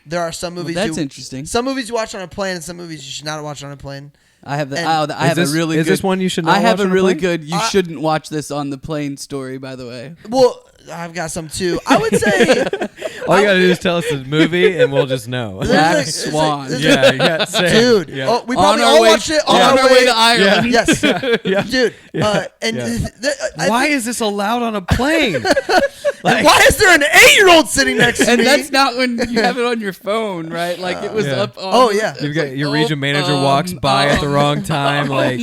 There are some movies. That's interesting. Some movies you watch on a plane, and some movies you should not watch on a plane. I have the. And I have a really good. Is this one you should not I have watch a on really plane? good. You shouldn't watch this on the plane story. By the way. Well, I've got some too. I would say. All you gotta do is tell us the movie, and we'll just know. Black Swan. Yeah, you got dude. Yeah. Oh, we probably all watched it on our way to Ireland. Yeah. Yes, Yeah. dude. Why is this allowed on a plane? Why is there an 8-year-old sitting next to And me? that's not when you have it on your phone, right? Like it was Yeah. up. On Oh, yeah. You've got your region manager walks by at the wrong time, like.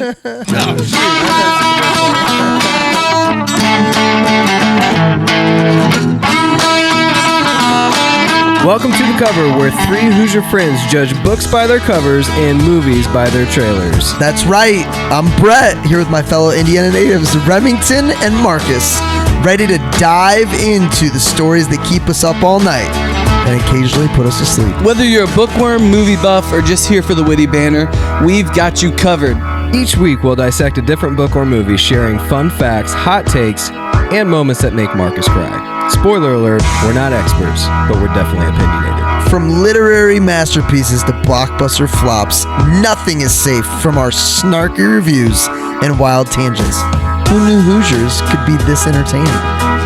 Welcome to The Cover, where three Hoosier friends judge books by their covers and movies by their trailers. That's right. I'm Brett, here with my fellow Indiana natives, Remington and Marcus, ready to dive into the stories that keep us up all night and occasionally put us to sleep. Whether you're a bookworm, movie buff, or just here for the witty banter, we've got you covered. Each week, we'll dissect a different book or movie, sharing fun facts, hot takes, and moments that make Marcus cry. Spoiler alert, we're not experts, but we're definitely opinionated. From literary masterpieces to blockbuster flops, nothing is safe from our snarky reviews and wild tangents. Who knew Hoosiers could be this entertaining?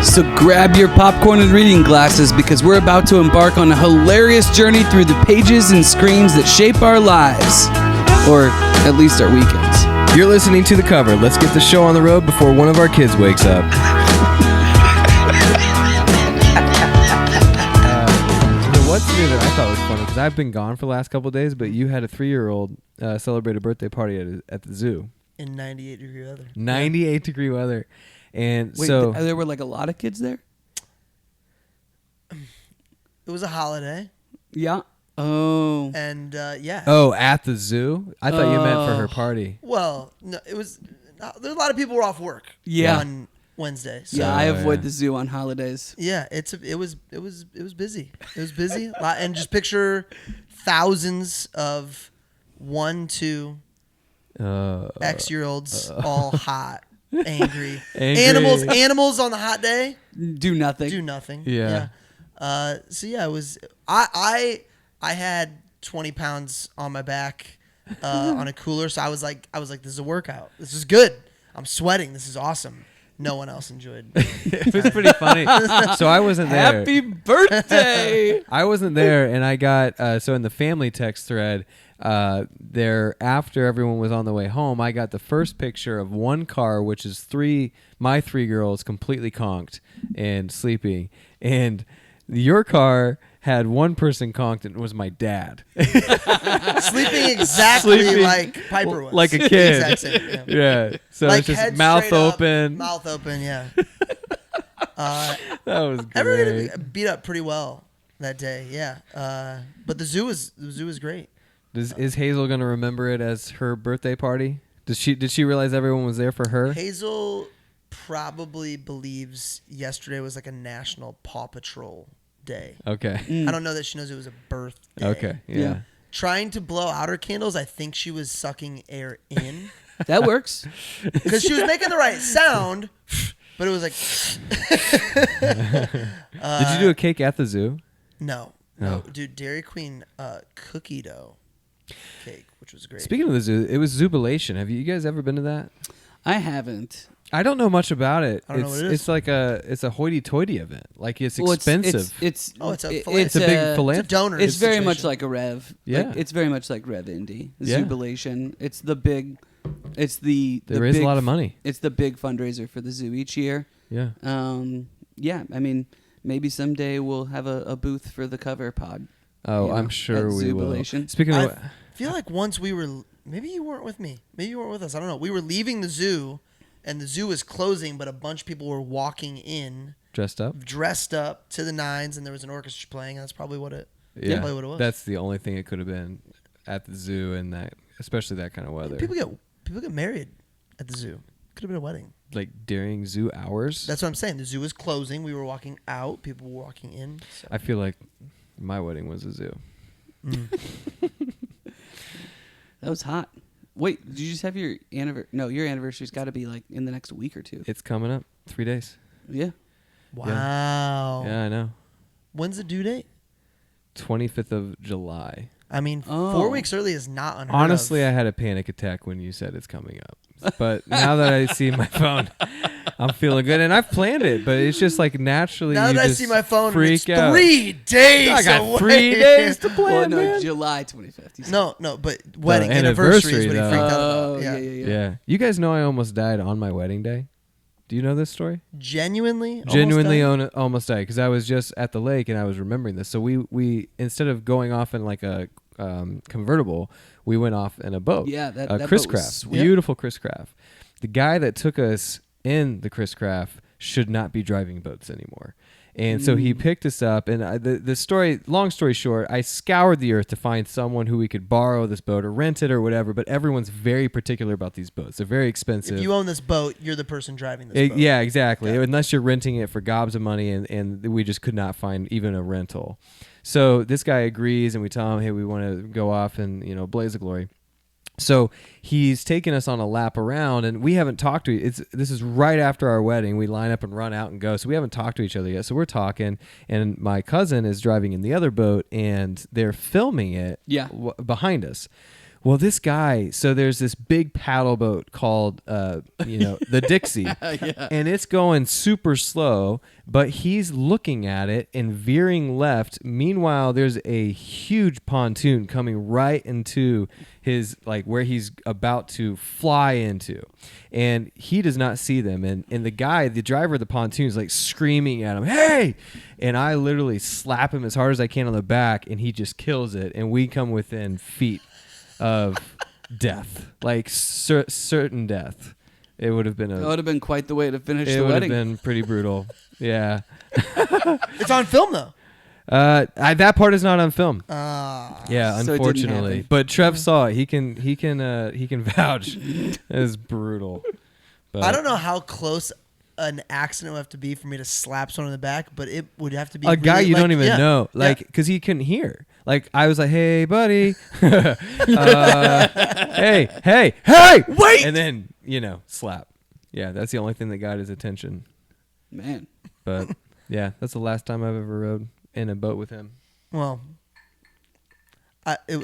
So grab your popcorn and reading glasses because we're about to embark on a hilarious journey through the pages and screens that shape our lives. Or at least our weekends. You're listening to The Cover. Let's get the show on the road before one of our kids wakes up. What's new that I thought was funny, because I've been gone for the last couple of days, but you had a 3-year-old celebrate a birthday party at the zoo. In 98-degree weather. 98-degree weather. And Wait, so... there were like a lot of kids there? It was a holiday. Yeah. Oh. And, yeah. Oh, at the zoo? I thought you meant for her party. Well, no, it was... There's a lot of people were off work on Wednesday. So. Yeah, I avoid the zoo on holidays. Yeah, it was busy. It was busy, and just picture thousands of 1 to X-year-olds, all hot, angry. Animals on the hot day Do nothing. Yeah. So yeah, it was. I had 20 pounds on my back on a cooler, so I was like, this is a workout. This is good. I'm sweating. This is awesome. No one else enjoyed. It was pretty funny. So I wasn't there. Happy birthday! I wasn't there, and I got so in the family text thread there after everyone was on the way home, I got the first picture of one car, which is my three girls completely conked and sleeping, and your car had one person conked, and it was my dad. Sleeping exactly like Piper was. Like a kid. Exact same, Yeah. So like it's just head mouth straight up, open. Mouth open, yeah. That was great. Everybody got beat up pretty well that day, yeah. But the zoo was great. Is Hazel going to remember it as her birthday party? Did she realize everyone was there for her? Hazel probably believes yesterday was like a national Paw Patrol day. Okay. I don't know that she knows it was a birthday. Okay. Yeah. Trying to blow out her candles, I think she was sucking air in. That works. Because she was making the right sound, but it was like... Did you do a cake at the zoo? No. Oh. Dude, Dairy Queen cookie dough cake, which was great. Speaking of the zoo, it was Zubilation. Have you guys ever been to that? I haven't. I don't know much about it. I don't know what it is. It's like a hoity-toity event. Like it's expensive. It's a it's a big philanthropy. It's a donor. It's very situation. much like a Rev. Yeah. Like, it's very much like Rev Indie. Yeah. Zubilation. It's the big. It's the. There is a lot of money. It's the big fundraiser for the zoo each year. Yeah. Yeah. I mean, maybe someday we'll have a booth for the cover pod. Oh, I'm sure we will. Zubilation. Speaking of, I feel like once we were. Maybe you weren't with me. Maybe you weren't with us. I don't know. We were leaving the zoo. And the zoo was closing, but a bunch of people were walking in, dressed up to the nines, and there was an orchestra playing. And that's probably what it. Yeah, probably what it was. That's the only thing it could have been at the zoo, and that, especially that kind of weather. People get married at the zoo. Could have been a wedding. Like during zoo hours. That's what I'm saying. The zoo was closing. We were walking out. People were walking in. So. I feel like my wedding was a zoo. That was hot. Wait, did you just have your anniversary? No, your anniversary's got to be like in the next week or two. It's coming up. 3 days. Yeah. Wow. Yeah, I know. When's the due date? 25th of July. I mean, Oh. 4 weeks early is not unheard Honestly, of. I had a panic attack when you said it's coming up. But now that I see my phone, I'm feeling good. And I've planned it, but it's just like naturally Now you that I just see my phone, freak it's out. 3 days I got away. 3 days to plan, Well, no, man. July 25th. you said. No, but wedding anniversary, anniversary is what he though. freaked out Oh, about. yeah, Yeah. yeah. Yeah. You guys know I almost died on my wedding day? Do you know this story? Genuinely Almost died because I was just at the lake and I was remembering this. So we instead of going off in like a convertible, we went off in a boat. Yeah, that Chris boat was Craft, sweet. beautiful Chris Craft. The guy that took us in the Chris Craft should not be driving boats anymore. And so he picked us up, and the story, long story short, I scoured the earth to find someone who we could borrow this boat or rent it or whatever, but everyone's very particular about these boats. They're very expensive. If you own this boat, you're the person driving this boat. Yeah, exactly. Yeah. Unless you're renting it for gobs of money, and we just could not find even a rental. So this guy agrees, and we tell him, hey, we want to go off and, blaze the glory. So he's taking us on a lap around, and we haven't talked to. This is right after our wedding. We line up and run out and go. So we haven't talked to each other yet. So we're talking, and my cousin is driving in the other boat, and they're filming it. Behind us. Well, this guy, so there's this big paddle boat called, the Dixie, and it's going super slow, but he's looking at it and veering left. Meanwhile, there's a huge pontoon coming right into his, like, where he's about to fly into, and he does not see them. And the guy, the driver of the pontoon, is like screaming at him, "Hey!" And I literally slap him as hard as I can on the back, and he just kills it, and we come within feet of death, like certain death. It would have been That would have been quite the way to finish it the would wedding. have been pretty brutal. Yeah. It's on film though. That part is not on film. Ah. Yeah, So it didn't unfortunately. happen. But Trev saw it. He can vouch. It was brutal. But I don't know how close an accident would have to be for me to slap someone in the back, but it would have to be a guy really, you like, don't even yeah, know, like, because he couldn't hear. Like, I was like, "Hey, buddy, hey, wait!" And then slap. Yeah, that's the only thing that got his attention. Man. But yeah, that's the last time I've ever rode in a boat with him. Well,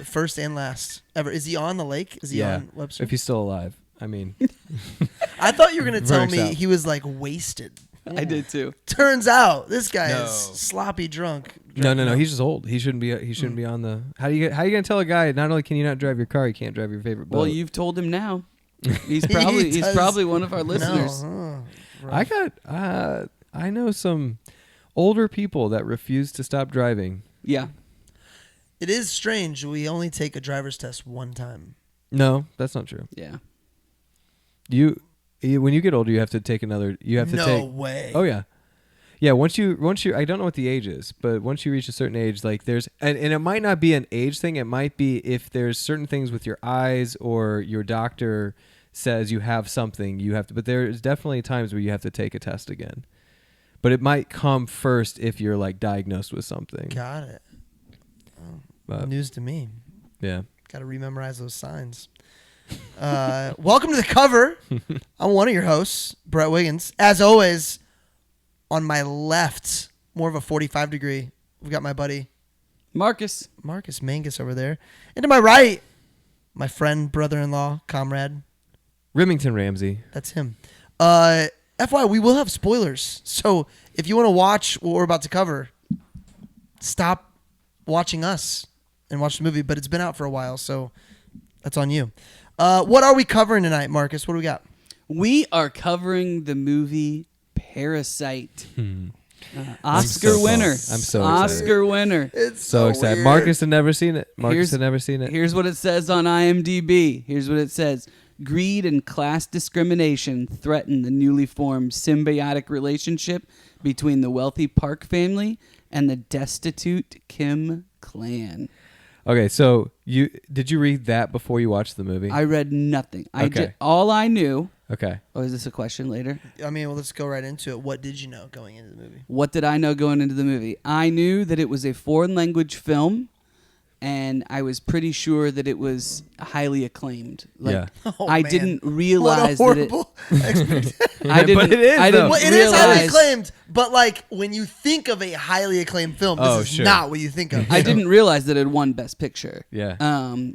first and last ever. Is he on the lake? Is he on Webster? If he's still alive. I mean, I thought you were gonna tell Works me out. he was like wasted. I did too. Turns out this guy No. is sloppy drunk. no. He's just old. He shouldn't be. He shouldn't be on the. How are you gonna tell a guy not only can you not drive your car, you can't drive your favorite boat? Well, you've told him now. He's probably one of our listeners. No, I got. I know some older people that refuse to stop driving. Yeah. It is strange. We only take a driver's test one time. No, that's not true. Yeah. When you get older, you have to take another. You have to No take. way. Oh yeah, yeah. Once you, I don't know what the age is, but once you reach a certain age, like there's, and it might not be an age thing. It might be if there's certain things with your eyes or your doctor says you have something, you have to. But there's definitely times where you have to take a test again. But it might come first if you're like diagnosed with something. Got it. But, News to me. yeah. Got to rememorize those signs. Welcome to the cover. I'm one of your hosts, Brett Wiggins. As always, on my left, more of a 45 degree, we've got my buddy Marcus Mangus over there. And to my right, my friend, brother-in-law, comrade. Remington Ramsey. That's him. FYI, we will have spoilers. So if you want to watch what we're about to cover, stop watching us and watch the movie. But it's been out for a while, so that's on you. What are we covering tonight, Marcus? What do we got? We are covering the movie Parasite. Oscar Oscar winner. I'm so excited. Oscar winner. It's So excited. weird. Marcus had never seen it. Marcus had never seen it. Here's what it says on IMDb. Here's what it says. Greed and class discrimination threaten the newly formed symbiotic relationship between the wealthy Park family and the destitute Kim clan. Okay, so did you read that before you watched the movie? I read nothing. Okay. All I knew. Okay. Oh, is this a question later? I mean, well, let's go right into it. What did you know going into the movie? What did I know going into the movie? I knew that it was a foreign language film and I was pretty sure that it was highly acclaimed. Like, Yeah. Oh, I man. didn't What a realize that it. horrible expectation. I didn't. But it is, I though. didn't Well, it is highly realize. acclaimed, but like when you think of a highly acclaimed film, this Oh, is sure. not what you think of. I didn't realize that it won Best Picture. Yeah.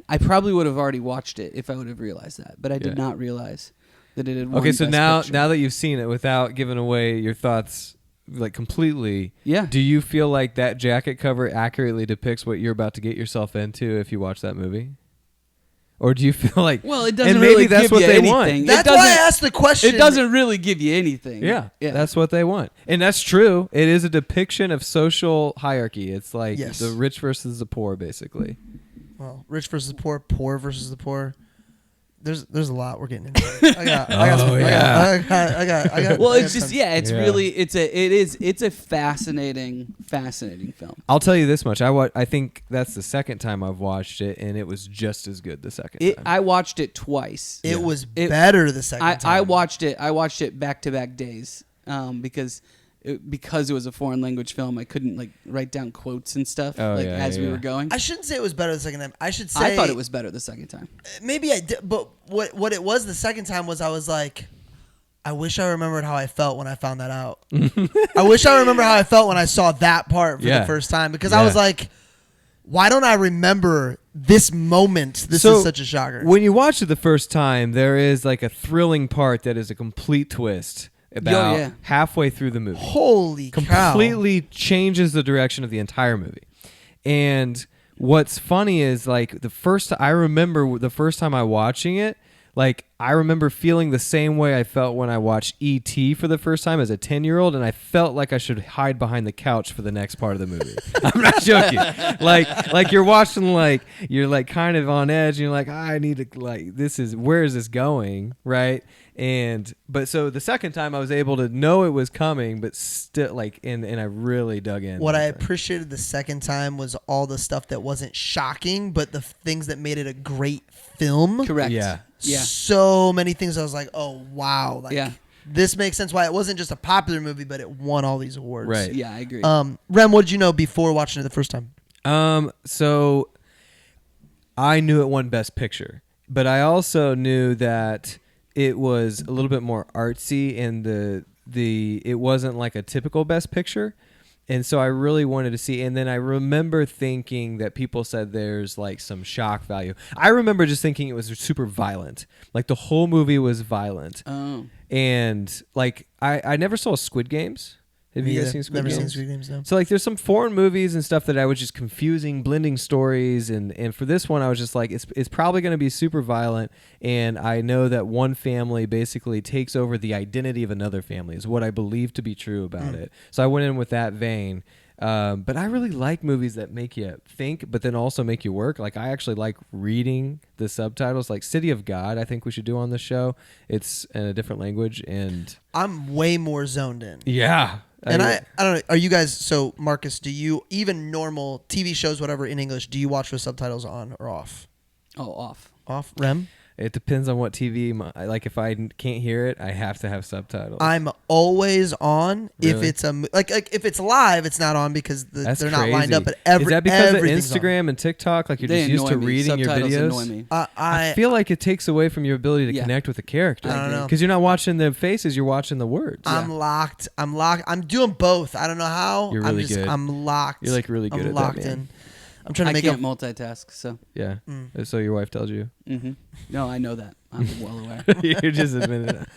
I probably would have already watched it if I would have realized that, but I did Yeah. not realize that it had won. Okay, so Best now Picture. now that you've seen it, without giving away your thoughts like completely, Yeah. do you feel like that jacket cover accurately depicts what you're about to get yourself into if you watch that movie? Or do you feel like, Well, it doesn't and maybe really that's give what you they anything. want? It That's why I doesn't- asked the question. It doesn't really give you anything. Yeah, that's what they want. And that's true. It is a depiction of social hierarchy. It's like Yes. the rich versus the poor, basically. Well, rich versus the poor versus the poor. There's a lot we're getting into. I got. Well, it's just it's Yeah. really it's a fascinating film. I'll tell you this much. I think that's the second time I've watched it, and it was just as good the second time. I watched it twice. It was better the second time. I watched it back to back days because it was a foreign language film. I couldn't like write down quotes and stuff as we were going. I shouldn't say it was better the second time. I should say I thought it was better the second time. maybe I did, but what it was the second time was I was like, I wish I remembered how I felt when I found that out. I wish I remember how I felt when I saw that part for the first time because I was like, why don't I remember this moment? This is such a shocker. When you watch it the first time, there is like a thrilling part that is a complete twist about halfway through the movie. Holy cow. Completely changes the direction of the entire movie. And what's funny is like I remember the first time I watching it, like I remember feeling the same way I felt when I watched E.T. for the first time as a 10-year-old, and I felt like I should hide behind the couch for the next part of the movie. I'm not joking. Like you're watching, like you're like kind of on edge, and you're like, I need to, like, where is this going, right? But so the second time I was able to know it was coming, but still like, and I really dug in. What I appreciated the second time was all the stuff that wasn't shocking, but the things that made it a great film. Correct. Yeah. So many things I was like, oh wow, like this makes sense why it wasn't just a popular movie, but it won all these awards. Right. Yeah, I agree. Rem, what did you know before watching it the first time? So I knew it won Best Picture, but I also knew that it was a little bit more artsy, and it wasn't like a typical Best Picture. And so I really wanted to see. And then I remember thinking that people said there's like some shock value. I remember just thinking it was super violent. Like the whole movie was violent. Oh. And like I never saw Squid Games. Have you guys seen Squid Games? Never seen Squid Games, no. So like there's some foreign movies and stuff that I was just confusing, blending stories, and for this one I was just like, it's probably going to be super violent, and I know that one family basically takes over the identity of another family is what I believe to be true about it. So I went in with that vein. But I really like movies that make you think, but then also make you work. Like I actually like reading the subtitles. Like City of God, I think we should do on the show. It's in a different language, and I'm way more zoned in. yeah. And I don't know. Are you guys? So Marcus, do you even normal TV shows, whatever in English? Do you watch with subtitles on or off? Oh, off. Off. Rem. It depends on what TV. Like if I can't hear it, I have to have subtitles. I'm always on. Really? If it's like if it's live, it's not on because they're crazy. not lined up. But is that because of everything's Instagram and TikTok? Like you're They just used to annoy me. reading your Subtitles videos. annoy me. on. I feel like it takes away from your ability to connect with the character. I don't know. Because you're not watching the faces, you're watching the words. I'm locked. I'm doing both. I don't know how. You're really good. I'm locked. You're like really good I'm at locked that, man. in. I'm trying to I make can't a multitask, so. Yeah. So your wife tells you. Mm-hmm. No, I know that. I'm well aware. You're just admitting it.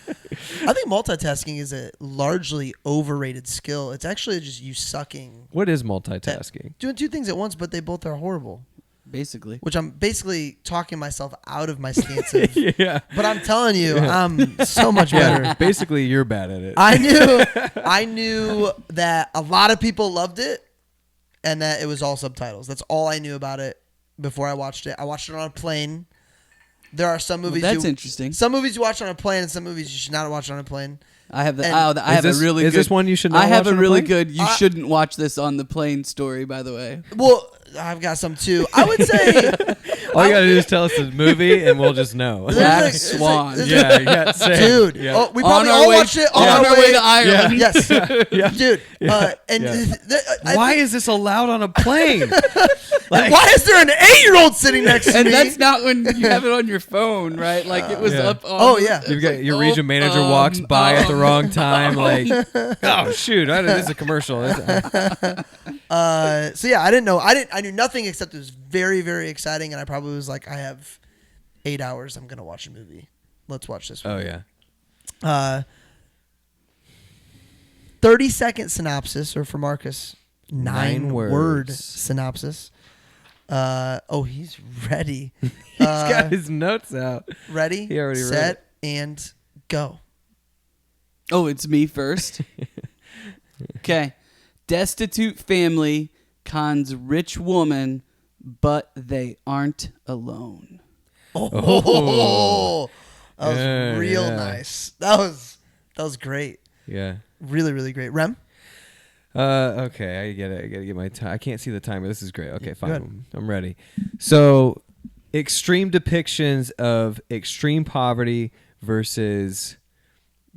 I think multitasking is a largely overrated skill. It's actually just you sucking. What is multitasking? Doing two things at once, but they both are horrible. Basically. Which I'm basically talking myself out of my stance of. Yeah. But I'm telling you, I'm so much better. Yeah. Basically, you're bad at it. I knew that a lot of people loved it and that it was all subtitles. That's all I knew about it before I watched it. I watched it on a plane. There are some movies. That's interesting. Some movies you watch on a plane, and some movies you should not watch on a plane. I have the. And- I have a really good. Is this one you should not I have watch a on a really plane? good. You shouldn't watch this on the plane story. By the way. Well, I've got some too. I would say All you gotta do is tell us the movie, and we'll just know. Black It's like- Swan. it's Yeah, yeah, same. Dude, Yeah. oh, we probably On our all way- watched it on our way to Ireland. Yes, Yeah. dude. And Yeah. I Why think- is this allowed on a plane? and why is there an 8-year-old sitting next to And me? that's not when you have it on your phone, right? Like it was Yeah. up on. Oh, yeah. You've got your region manager walks by at the wrong time, like, oh shoot, this is a commercial. So yeah, I didn't know. I knew nothing except it was very, very exciting, and I probably was like, I have 8 hours. I'm gonna watch a movie. Let's watch this one. Oh yeah. 30-second synopsis, or for Marcus, 9 9 word words. synopsis. He's ready. He's got his notes out. Ready, He already read set, and go. Oh, it's me first. Okay. Destitute family cons rich woman, but they aren't alone. Oh, that was Yeah, real yeah. nice. That was great. Yeah. Really, really great. Rem? Okay, I get it. I gotta get my time. I can't see the timer. This is great. Okay, Go fine. ahead. I'm ready. So, extreme depictions of extreme poverty versus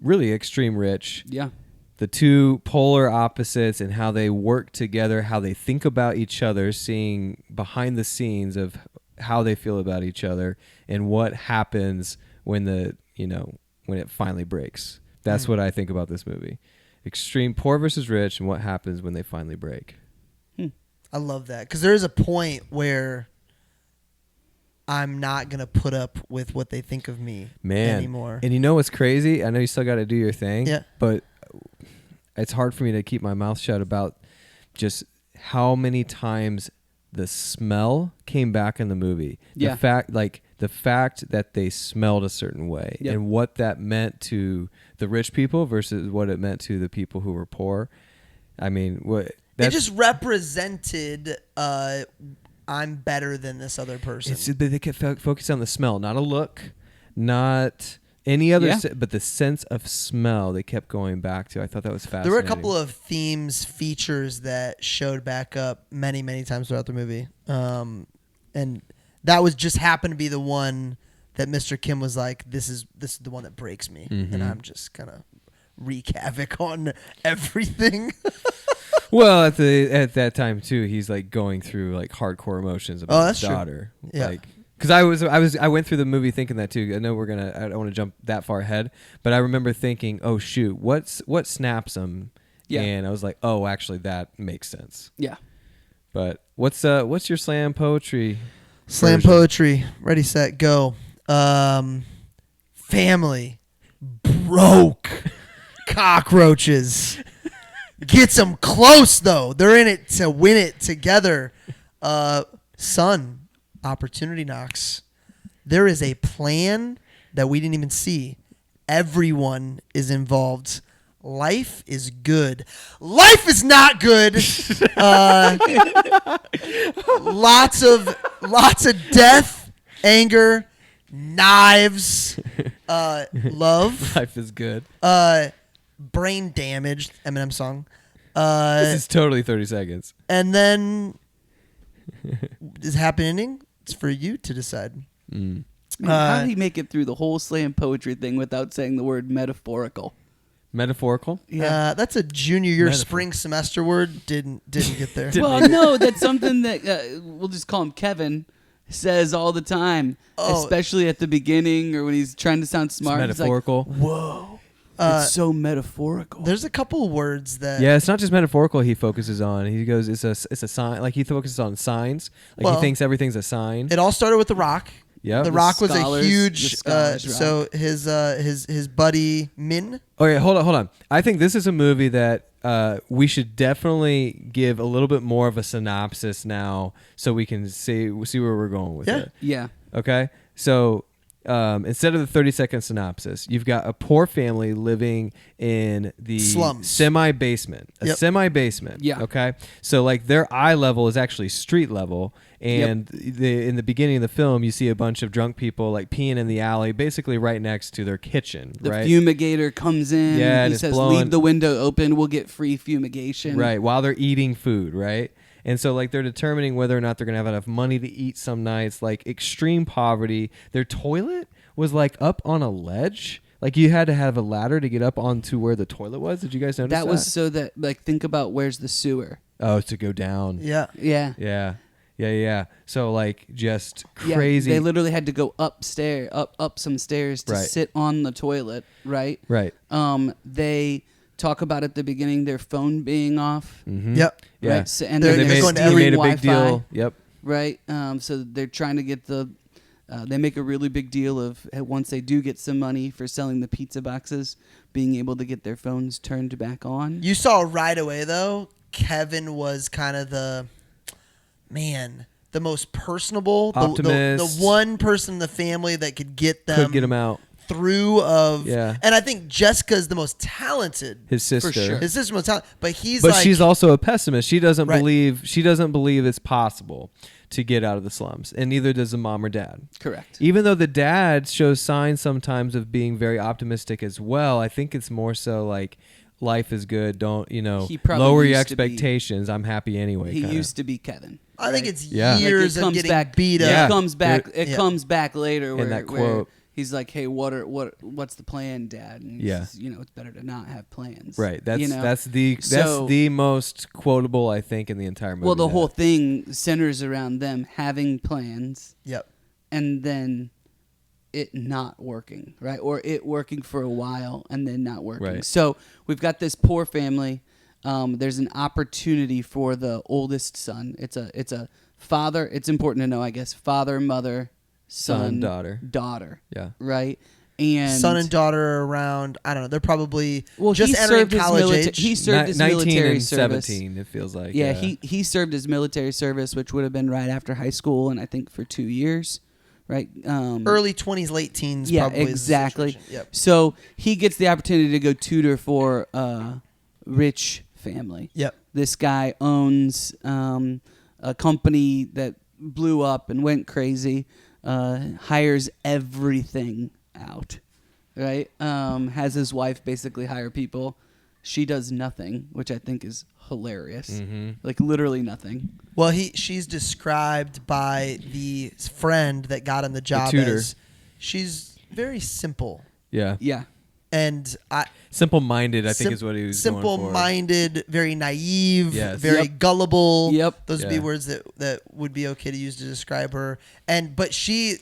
really extreme rich. Yeah. The two polar opposites and how they work together, how they think about each other, seeing behind the scenes of how they feel about each other and what happens when when it finally breaks. That's what I think about this movie. Extreme poor versus rich and what happens when they finally break. I love that, because there is a point where I'm not going to put up with what they think of me anymore. And you know what's crazy? I know you still got to do your thing, Yeah. but it's hard for me to keep my mouth shut about just how many times the smell came back in the movie. Yeah. The fact that they smelled a certain way Yep. and what that meant to the rich people versus what it meant to the people who were poor. I mean, It just represented I'm better than this other person. they kept focusing on the smell, not a look, not any other, Yeah. but the sense of smell they kept going back to. I thought that was fascinating. There were a couple of themes, features that showed back up many, many times throughout the movie. And that was just happened to be the one that Mr. Kim was like, this is the one that breaks me. Mm-hmm. And I'm just going to wreak havoc on everything. Well, at that time too, he's like going through like hardcore emotions about his that's true. daughter. Yeah. Like, because I went through the movie thinking that too. I know I don't want to jump that far ahead, but I remember thinking, oh shoot, what snaps him? Yeah. And I was like, oh, actually that makes sense. Yeah. But what's your slam poetry? Slam version? poetry. Ready, set, go. Family. Broke. Cockroaches. Gets them close, though. They're in it to win it together. Son. Opportunity knocks. There is a plan that we didn't even see. Everyone is involved. Life is good. Life is not good. Lots of death, anger, knives, love, Life is good. brain damage. Eminem song. This is totally 30 seconds. And then is happy ending. It's for you to decide. Man, how did he make it through the whole slam poetry thing without saying the word metaphorical? Metaphorical? That's a junior year Metaphor. spring semester word. Didn't get there. Well, no, that's something that we'll just call him Kevin says all the time, especially at the beginning or when he's trying to sound smart. It's metaphorical. He's like, whoa, it's so metaphorical. There's a couple words that. Yeah, it's not just metaphorical he focuses on. He goes, it's a sign. Like he focuses on signs. Like Well, he thinks everything's a sign. It all started with The Rock. Yep. The The Rock was scholars- a the huge. scholars So his buddy Min. Okay, hold on. I think this is a movie that we should definitely give a little bit more of a synopsis now, so we can see where we're going with it. Yeah. Okay, so instead of the 30-second synopsis, you've got a poor family living in the Slums. semi-basement. A Yep. semi-basement. Yeah. Okay, so like their eye level is actually street level. And in the beginning of the film, you see a bunch of drunk people like peeing in the alley, basically right next to their kitchen. The right? fumigator comes in. Yeah, and he it's says, blowing- leave the window open. We'll get free fumigation. Right, while they're eating food, right? And so like they're determining whether or not they're going to have enough money to eat some nights, like extreme poverty. Their toilet was like up on a ledge. Like you had to have a ladder to get up onto where the toilet was. Did you guys notice that? That was so that, like, think about where's the sewer. Oh, to go down. Yeah. Yeah. Yeah. So like just crazy. They literally had to go up some stairs to Right. sit on the toilet, right? Right. They talk about at the beginning their phone being off. Mm-hmm. Yep. Yeah. Right? So, and They're then they going to made a Wi-Fi, big deal. Yep. right? So they're trying to get they make a really big deal of once they do get some money for selling the pizza boxes, being able to get their phones turned back on. You saw right away though, Kevin was kind of the most personable, the Optimist. one person in the family that could get them out. through of. Yeah. And I think Jessica's the most talented. His sister. sure. His sister's most talented, but he's But like, she's also a pessimist. She doesn't Right. believe it's possible to get out of the slums, and neither does the mom or dad. Correct. Even though the dad shows signs sometimes of being very optimistic as well, I think it's more so like life is good. Don't He probably lower your used to be- expectations. I'm happy anyway. He kinda. used to be Kevin. I think right? it's Yeah. Like, years it of comes getting back, beat up. Yeah. It comes back. It Yeah. comes back later where, that where quote. he's like, "Hey, what's the plan, Dad?" And he Yeah. says, it's better to not have plans. Right. That's you know? that's the So- the most quotable I think in the entire movie. Well, the that- whole thing centers around them having plans Yep. and then it not working, right? Or it working for a while and then not working. Right. So we've got this poor family. There's an opportunity for the oldest son. It's a father. It's important to know, I guess. Father, mother, son, daughter. Yeah. Right. And Son and daughter are around. I don't know. They're probably well, just he entering served his college age. He served his 19 military and service. 17. It feels like. Yeah, he served his military service, which would have been right after high school, and I think for 2 years, right? Early 20s, late teens. Yeah, probably is the exactly. situation. Yep. So he gets the opportunity to go tutor for a rich family. Yep. This guy owns a company that blew up and went crazy, hires everything out, right? Has his wife basically hire people. She does nothing, which I think is hilarious. Mm-hmm. Like literally nothing. Well, she's described by the friend that got him the job tutor. as she's very simple. Yeah. Yeah. And Simple-minded, I think, is what he was going for. simple-minded, very naive, Yes. very Yep. gullible. Yep. Those would be Yeah. words that would be okay to use to describe her. But she's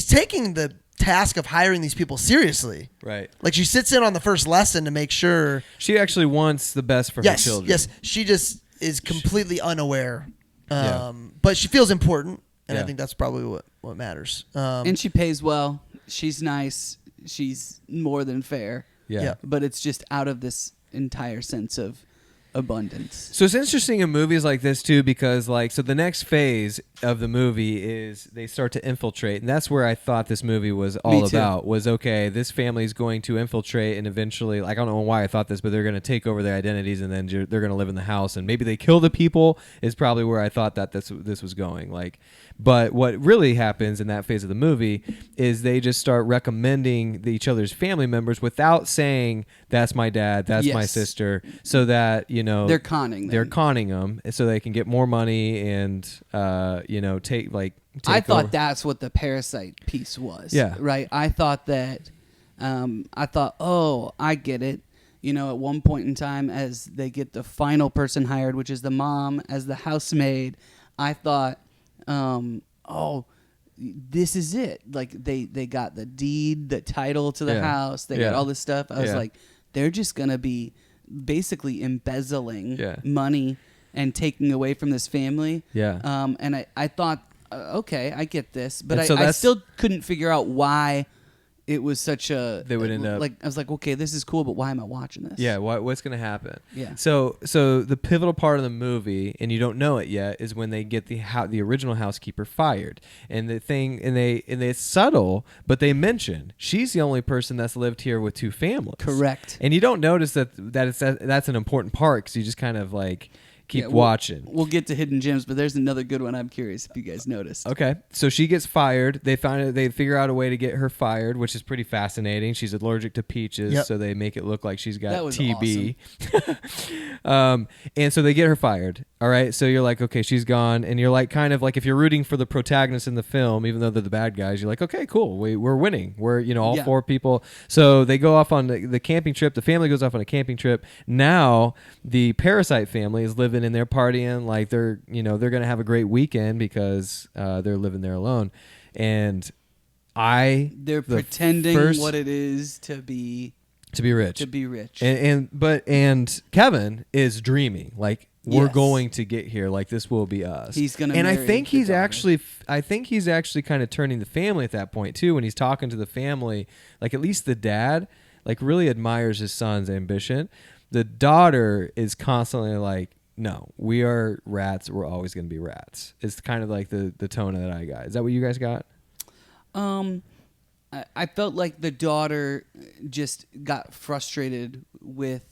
taking the task of hiring these people seriously. Right. Like she sits in on the first lesson to make sure. She actually wants the best for her children. Yes. She just is completely unaware. Yeah. But she feels important, and I Yeah. think that's probably what matters. And she pays well. She's nice. She's more than fair. Yeah. Yeah. But it's just out of this entire sense of abundance. So it's interesting in movies like this too, because so the next phase of the movie is they start to infiltrate, and that's where I thought this movie was all Me too. about. Was okay, this family is going to infiltrate, and eventually, I don't know why I thought this, but they're going to take over their identities, and then they're going to live in the house, and maybe they kill the people. Is probably where I thought that this was going. But what really happens in that phase of the movie is they just start recommending each other's family members without saying that's my dad, that's my Yes. sister, so that They're conning them. they're conning them so they can get more money and take I thought over. that's what the Parasite piece was. Yeah. Right. I thought that. Oh, I get it. At one point in time, as they get the final person hired, which is the mom as the housemaid, I thought, this is it. Like they got the deed, the title to the Yeah. house. They Yeah. got all this stuff. I was Yeah. like, they're just gonna be basically embezzling Yeah. money and taking away from this family. Yeah. And I thought, okay, I get this, but And so I that's- still couldn't figure out why it was such a. They would end up- I was like, okay, this is cool, but why am I watching this? Yeah, what's going to happen? Yeah. So the pivotal part of the movie, and you don't know it yet, is when they get the original housekeeper fired, and it's subtle, but they mention she's the only person that's lived here with two families. Correct. And you don't notice that's an important part because you just kind of keep watching. We'll get to hidden gems, but there's another good one. I'm curious if you guys noticed. Okay, so she gets fired. They figure out a way to get her fired, which is pretty fascinating. She's allergic to peaches, so they make it look like she's got TB. And so they get her fired. All right, so you're like, okay, she's gone, and you're like, kind of like if you're rooting for the protagonist in the film, even though they're the bad guys, you're like, okay, cool, we're winning. We're all four people. So they go off on the camping trip. The family goes off on a camping trip. Now the Parasite family is living in there partying, like they're gonna have a great weekend because they're living there alone, and they're pretending what it is to be rich. And Kevin is dreaming like we're going to get here, like this will be us. He's gonna, and I think he's actually kind of turning the family at that point too when he's talking to the family. Like at least the dad like really admires his son's ambition. The daughter is constantly like, no, we are rats. We're always going to be rats. It's kind of like the tone that I got. Is that what you guys got? I felt like the daughter just got frustrated with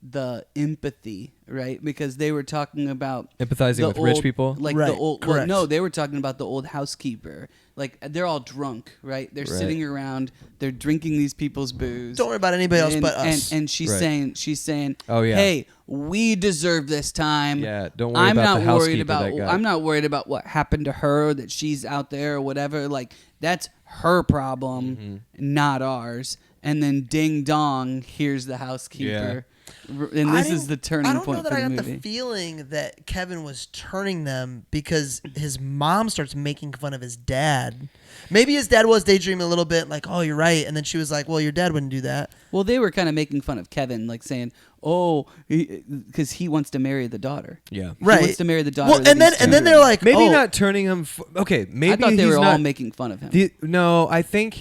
the empathy, right? Because they were talking about empathizing with rich people, like right, the old. correct. Well, no, they were talking about the old housekeeper. Like they're all drunk, right? They're sitting around, they're drinking these people's booze. Don't worry about anybody else but us. And she's saying, oh yeah, hey, we deserve this time. Yeah, don't worry about the housekeeper. I'm not worried about what happened to her, that she's out there or whatever. Like that's her problem, not ours. And then ding dong, here's the housekeeper. Yeah. And this is the turning point for the movie. I don't know that I got the feeling that Kevin was turning them because his mom starts making fun of his dad. Maybe his dad was daydreaming a little bit, like, oh, you're right. And then she was like, well, your dad wouldn't do that. Well, they were kind of making fun of Kevin, like saying, oh, because he wants to marry the daughter. Yeah. Right. He wants to marry the daughter. Well, and then they're like, maybe not turning him. Okay, maybe I thought they were not, all making fun of him. No, I think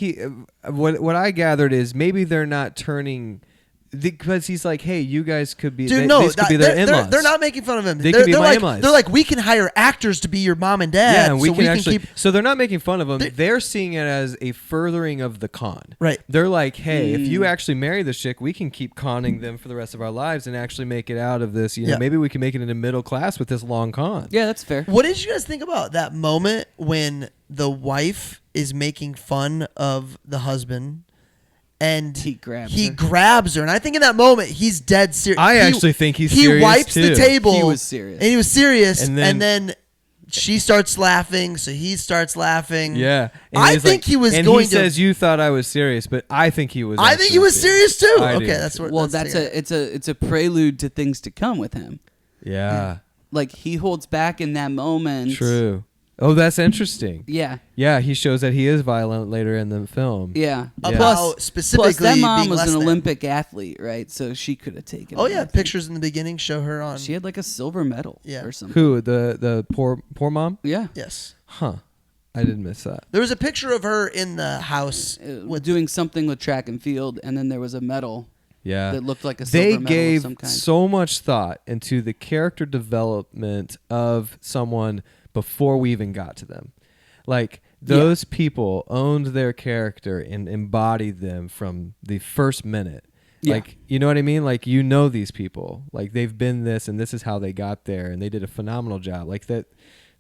what I gathered is maybe they're not turning. Because he's like, hey, you guys could be. Dude, these could be their in-laws. They're not making fun of him. They could be my in-laws. They're like, we can hire actors to be your mom and dad. Yeah, and we can actually. keep. So they're not making fun of him. They're seeing it as a furthering of the con. Right. They're like, hey, if you actually marry this chick, we can keep conning them for the rest of our lives and actually make it out of this. You know, maybe we can make it into middle class with this long con. Yeah, that's fair. What did you guys think about that moment when the wife is making fun of the husband? And he grabs her, and I think in that moment he's dead serious. I actually think he's serious. He wipes the table. He was serious, and he was serious. And then she starts laughing, so he starts laughing. Yeah, and I think he was and going. He says, "You thought I was serious, but I think he was." I think he was serious too. Okay, that's what. Well, it's a prelude to things to come with him. Yeah, like he holds back in that moment. True. Oh, that's interesting. Yeah. Yeah, he shows that he is violent later in the film. Yeah. Plus, that mom was an Olympic athlete, right? So she could have taken. Oh yeah, pictures in the beginning show her on. She had like a silver medal. Or something. Who the poor mom? Yeah. Yes. Huh. I didn't miss that. There was a picture of her in the house doing something with track and field, and then there was a medal. Yeah, that looked like a silver medal of some kind. They gave so much thought into the character development of someone before we even got to them. Like those people owned their character and embodied them from the first minute. Yeah. Like, you know what I mean? Like, you know these people. Like, they've been this and this is how they got there, and they did a phenomenal job. Like that,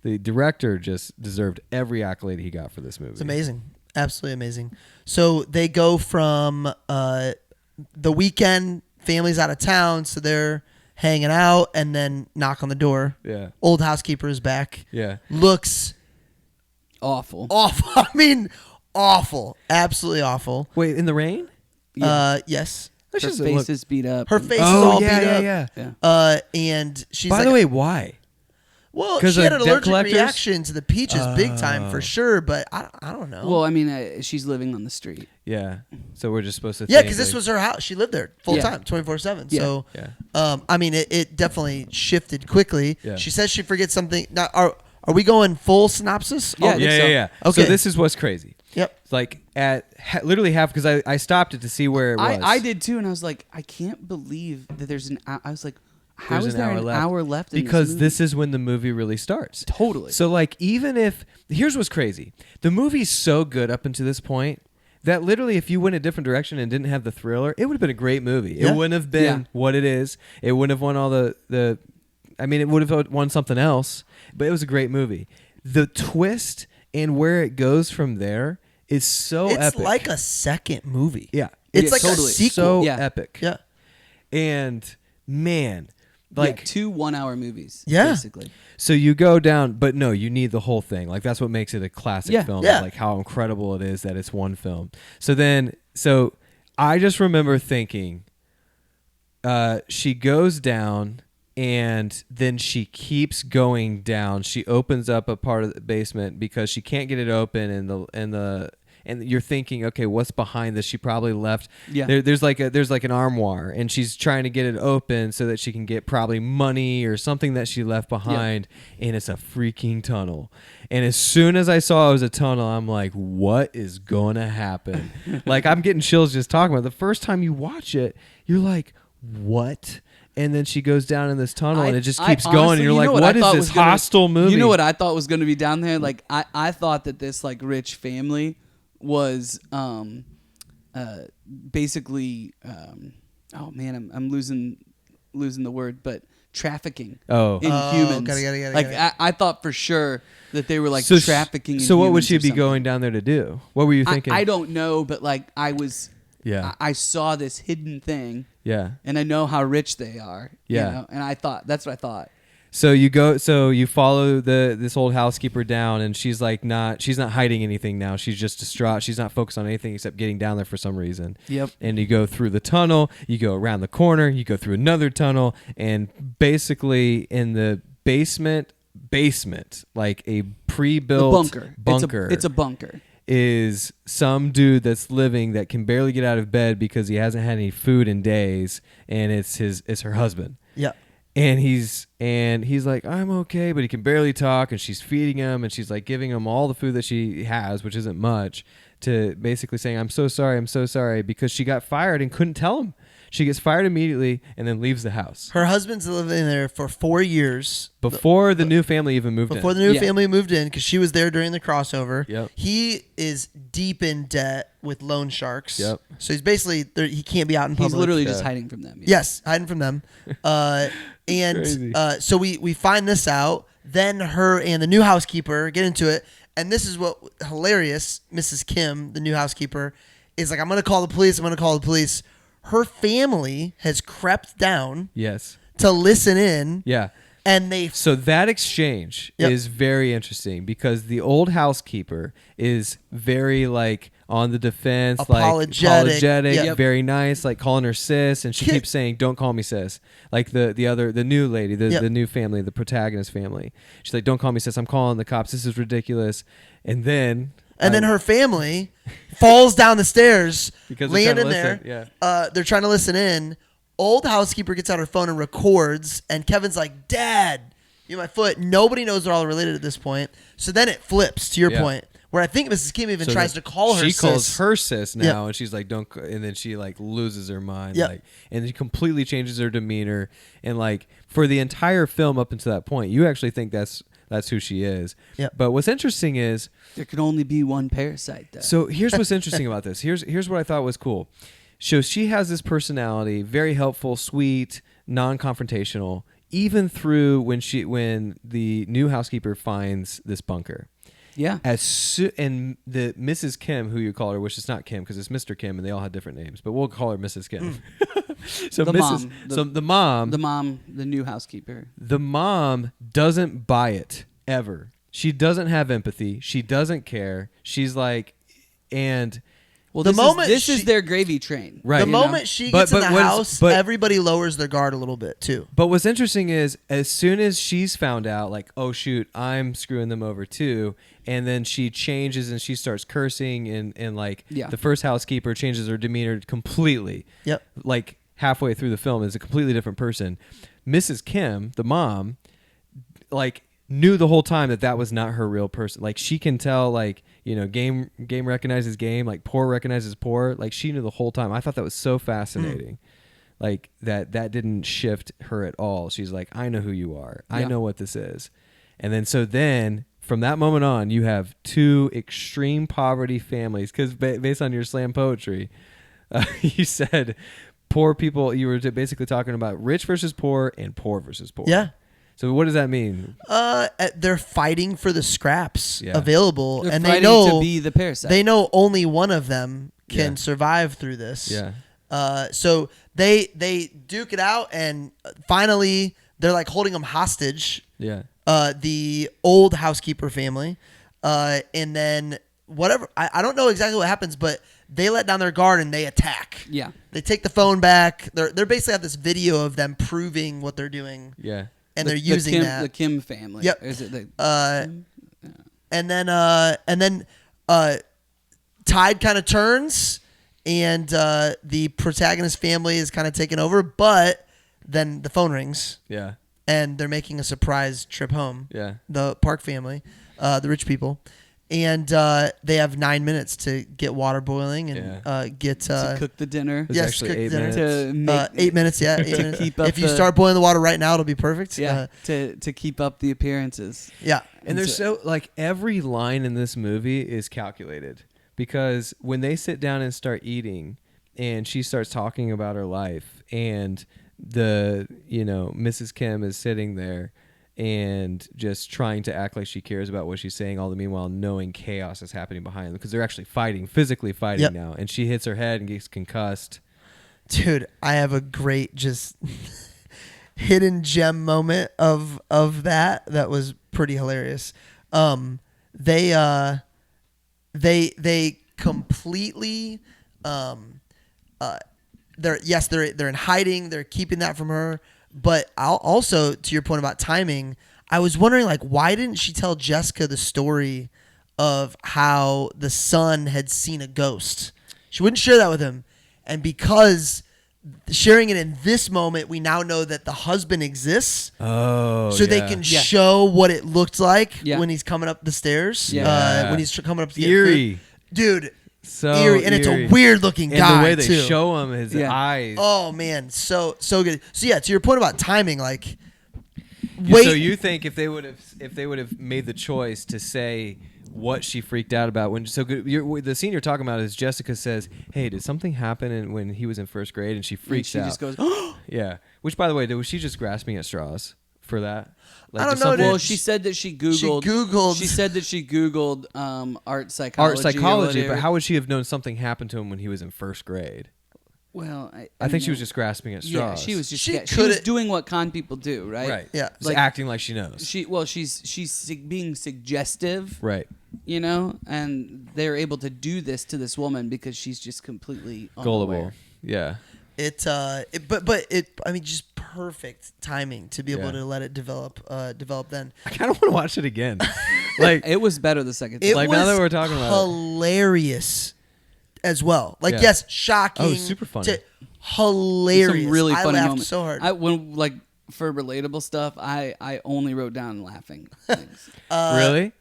the director just deserved every accolade he got for this movie. It's amazing. Absolutely amazing. So they go from the weekend, family's out of town, so they're hanging out, and then knock on the door. Yeah. Old housekeeper is back. Yeah. Looks awful. Awful. I mean, awful. Absolutely awful. Wait, in the rain? Yes. Her face is beat up. Her face is all beat up. Yeah. And she's By the way, why? Well, she had an allergic reaction to the peaches big time for sure, but I don't know. Well, I mean, she's living on the street. Yeah. So we're just supposed to think because this was her house. She lived there full time, 24/7. Yeah. So, I mean, it definitely shifted quickly. Yeah. She says she forgets something. Now, are we going full synopsis? Yeah, yeah. Okay. So this is what's crazy. Yep. It's like at literally half, because I stopped it to see where it was. I did too, and I was like, I can't believe that there's an. I was like, how is there an hour left? Because this is when the movie really starts. Totally. So like, even if here's what's crazy, the movie's so good up until this point that literally, if you went a different direction and didn't have the thriller, it would have been a great movie. Yeah. It wouldn't have been what it is. It wouldn't have won all the I mean, it would have won something else, but it was a great movie. The twist and where it goes from there is so It's epic. like a second movie. Yeah. It's Yeah, like totally. a sequel. So Yeah. epic. Yeah. And man, Like like 2 1-hour movies. Yeah. Basically. so you go down, but no, you need the whole thing. Like that's what makes it a classic Yeah. film. Yeah. Like how incredible it is that it's one film. So I just remember thinking, she goes down and then she keeps going down. She opens up a part of the basement because she can't get it open, and you're thinking, okay, what's behind this? She probably left. Yeah. There's like an armoire, and she's trying to get it open so that she can get probably money or something that she left behind. And it's a freaking tunnel. And as soon as I saw it was a tunnel, I'm like, what is gonna happen? Like I'm getting chills just talking about it. The first time you watch it, you're like, what? And then she goes down in this tunnel, and it just keeps going. Honestly, And you're you like, know what what I is thought this was gonna- hostile movie? You know what I thought was going to be down there? Like I thought that this like rich family was basically oh man, I'm losing the word, but trafficking Oh. in Oh, humans. got it. Like I thought for sure that they were like So trafficking. So in what would humans she or be something. going down there to do? What were you thinking? I don't know, but like I was. Yeah. I saw this hidden thing, Yeah. and I know how rich they are. Yeah. You know? And I thought that's what I thought. So you follow this old housekeeper down, and she's not hiding anything now. She's just distraught. She's not focused on anything except getting down there for some reason. Yep. And you go through the tunnel, you go around the corner, you go through another tunnel, and basically in the basement, like a pre-built The bunker. bunker. It's a bunker. Is some dude that's living that can barely get out of bed because he hasn't had any food in days, and it's her husband. Yeah. And he's like, I'm okay, but he can barely talk, and she's feeding him, and she's like giving him all the food that she has, which isn't much, to basically saying, I'm so sorry, because she got fired and couldn't tell him. She gets fired immediately and then leaves the house. Her husband's living there for 4 years. Before the new family even moved in. Before the new family moved in, because she was there during the crossover. Yep. He is deep in debt with loan sharks. Yep. So he's basically, he can't be out in public. He's literally just hiding from them. Yes, hiding from them. Crazy. So we find this out. Then her and the new housekeeper get into it. And this is what hilarious. Mrs. Kim, the new housekeeper, is like, I'm going to call the police. Her family has crept down Yes. to listen in. Yeah. And they So that exchange Yep. is very interesting because the old housekeeper is very like on the defense, Apologetic. Yep. very nice, like calling her sis, and she keeps saying, "Don't call me sis." Like the new lady, Yep. the new family, the protagonist family. She's like, "Don't call me sis. I'm calling the cops. This is ridiculous." And then her family falls down the stairs, Because they're land trying in to there. listen, They're trying to listen in. Old housekeeper gets out her phone and records, and Kevin's like, "Dad, you my foot." Nobody knows they're all related at this point. So then it flips to your point, where I think Mrs. Kim even So tries then to call her She sis. calls her sis now, Yep. and she's like, "Don't," and then she like loses her mind, Yep. like, and she completely changes her demeanor, and like for the entire film up until that point, you actually think that's who she is. Yep. But what's interesting is, There can only be one parasite, though. so here's what's interesting about this. Here's what I thought was cool. So she has this personality, very helpful, sweet, non-confrontational, even through when the new housekeeper finds this bunker. yeah. And the Mrs. Kim, who you call her, which is not Kim because it's Mr. Kim and they all had different names, but we'll call her Mrs. Kim. So The Mrs. mom. The mom. The mom, the new housekeeper. The mom doesn't buy it ever. She doesn't have empathy. She doesn't care. She's like, and Well, The moment this is she- their gravy train. Right. The You know? moment she gets in the house, everybody lowers their guard a little bit too. But what's interesting is as soon as she's found out, like, oh shoot, I'm screwing them over too, and then she changes and she starts cursing and like the first housekeeper changes her demeanor completely. Yep. Like halfway through the film is a completely different person. Mrs. Kim, the mom, like knew the whole time that was not her real person. Like she can tell, like, you know, game recognizes game, like poor recognizes poor. Like she knew the whole time. I thought that was so fascinating. Like that didn't shift her at all. She's like, I know who you are. I know what this is. And then from that moment on, you have two extreme poverty families. Because based on your slam poetry, you said poor people. You were basically talking about rich versus poor and poor versus poor. Yeah. So what does that mean? They're fighting for the scraps Yeah. available, They're and fighting they know to be the parasite. they know only one of them can Yeah. survive through this. Yeah. So they duke it out, and finally they're like holding them hostage. Yeah. The old housekeeper family, and then whatever. I don't know exactly what happens, but they let down their guard and they attack. Yeah. They take the phone back. They're basically have this video of them proving what they're doing, Yeah. and they're using the Kim family. Yep. Is it the and then tide kind of turns, and the protagonist family is kind of taken over, but then the phone rings, Yeah. and they're making a surprise trip home. Yeah. The Park family, the rich people, and they have 9 minutes to get water boiling and get to cook the dinner? It was yes, actually cook 8 dinner. minutes. To make 8 minutes, yeah. 8 to minutes. keep up if you the- start boiling the water right now, it'll be perfect. Yeah, to keep up the appearances. Yeah. And there's so like every line in this movie is calculated, because when they sit down and start eating and she starts talking about her life, and Mrs. Kim is sitting there and just trying to act like she cares about what she's saying, all the meanwhile knowing chaos is happening behind them, because they're actually physically fighting Yep. now, and she hits her head and gets concussed. Dude, I have a great just hidden gem moment of that was pretty hilarious. They completely they're in hiding, they're keeping that from her, but I'll also, to your point about timing, I was wondering, like, why didn't she tell Jessica the story of how the son had seen a ghost? She wouldn't share that with him, and because sharing it in this moment, we now know that the husband exists. Oh, So they can show what it looked like when he's coming up the stairs. Yeah. When he's coming up to get eerie, food. Dude. so Eerie, and it's a weird looking and guy the way they too. show him, his eyes. Oh man, so good. So yeah, to your point about timing, like, So you think if they would have made the choice to say what she freaked out about the scene you're talking about is Jessica says, "Hey, did something happen when he was in first grade?" and she freaks she out. just goes, Yeah. Which, by the way, was she just grasping at straws for that? Like, I don't did know, something- dude. well, she said that she Googled. She said that she Googled art psychology. art psychology, or but whatever. how would she have known something happened to him when he was in first grade? Well, I think she was know. just grasping at Yeah, straws. she was just. She She was coulda- doing what con people do, right? right. Yeah. Just Like- acting like she knows. She's being suggestive, Right. and they're able to do this to this woman because she's just completely Gullible. unaware. Yeah. I mean, just perfect timing to be able Yeah. to let it develop then. I kind of want to watch it again. Like, It was better the second time. It Like, was now that we're talking about it. hilarious as well. Like, Yeah. yes, shocking. Oh, super funny. Hilarious. Some really I funny laughed moments. so hard. For relatable stuff, I only wrote down laughing things. really?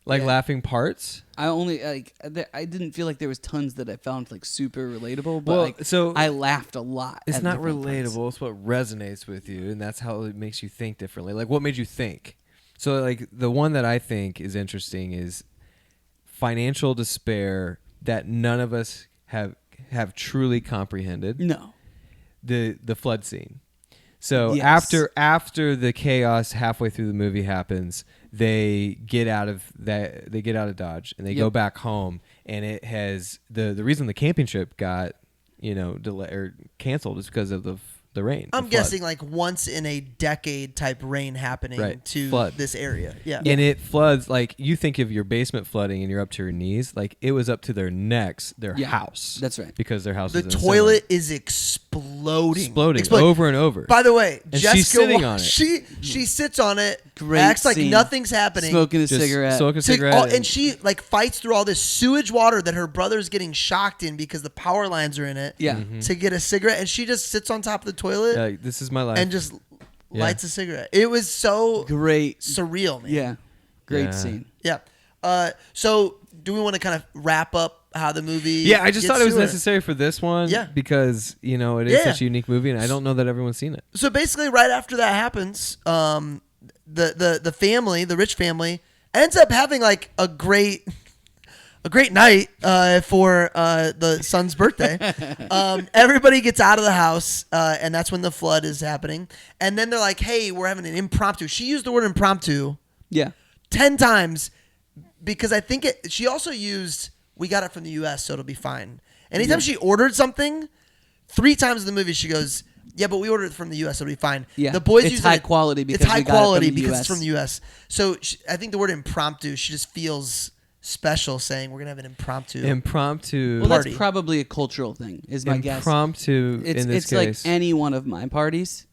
Like yeah. laughing parts? I only I didn't feel like there was tons that I found like super relatable, but Well, so I laughed a lot. It's at not different relatable. parts. It's what resonates with you, and that's how it makes you think differently. Like, what made you think? So, like, the one that I think is interesting is financial despair that none of us have truly comprehended. No. The flood scene. So Yes. after the chaos halfway through the movie happens, they get out of Dodge and they go back home, and it has the reason the camping trip got delayed or canceled is because of the rain. I'm the flood. guessing like once in a decade type rain happening Right. to Flood. this area. Yeah. And it floods, like, you think of your basement flooding and you're up to your knees, like it was up to their necks, their Yeah, house. that's right. Because their house The was in a toilet cellar. is exploding. exploding over and over. By the way, And Jessica she's sitting on it. She sits on it, Great acts like scene. nothing's happening. Smoking a Just cigarette. smoke a cigarette. And she like fights through all this sewage water that her brother's getting shocked in because the power lines are in it. Yeah. Mm-hmm. To get a cigarette, and she just sits on top of the toilet Like, this is my life. and just Yeah. lights a cigarette. It was so Great. surreal, man. Yeah. Great Yeah. scene. Yeah. So do we want to kind of wrap up how the movie? Yeah, I just gets thought it was to her? necessary for this one. Yeah. Because, it is Yeah. such a unique movie, and I don't know that everyone's seen it. So basically, right after that happens, the family, the rich family, ends up having like a great a great night for the son's birthday. Everybody gets out of the house, and that's when the flood is happening. And then they're like, hey, we're having an impromptu. She used the word impromptu 10 times because I think she also used, we got it from the U.S., so it'll be fine. Anytime she ordered something, 3 times in the movie she goes, yeah, but we ordered it from the U.S., it'll be fine. Yeah. The boys it's use high quality because it's high we got quality it from the because US. it's from the U.S. So I think the word impromptu, she just feels special saying we're gonna have an impromptu. Well, party. that's probably a cultural thing, is my guess. Impromptu in this it's case. like any one of my parties.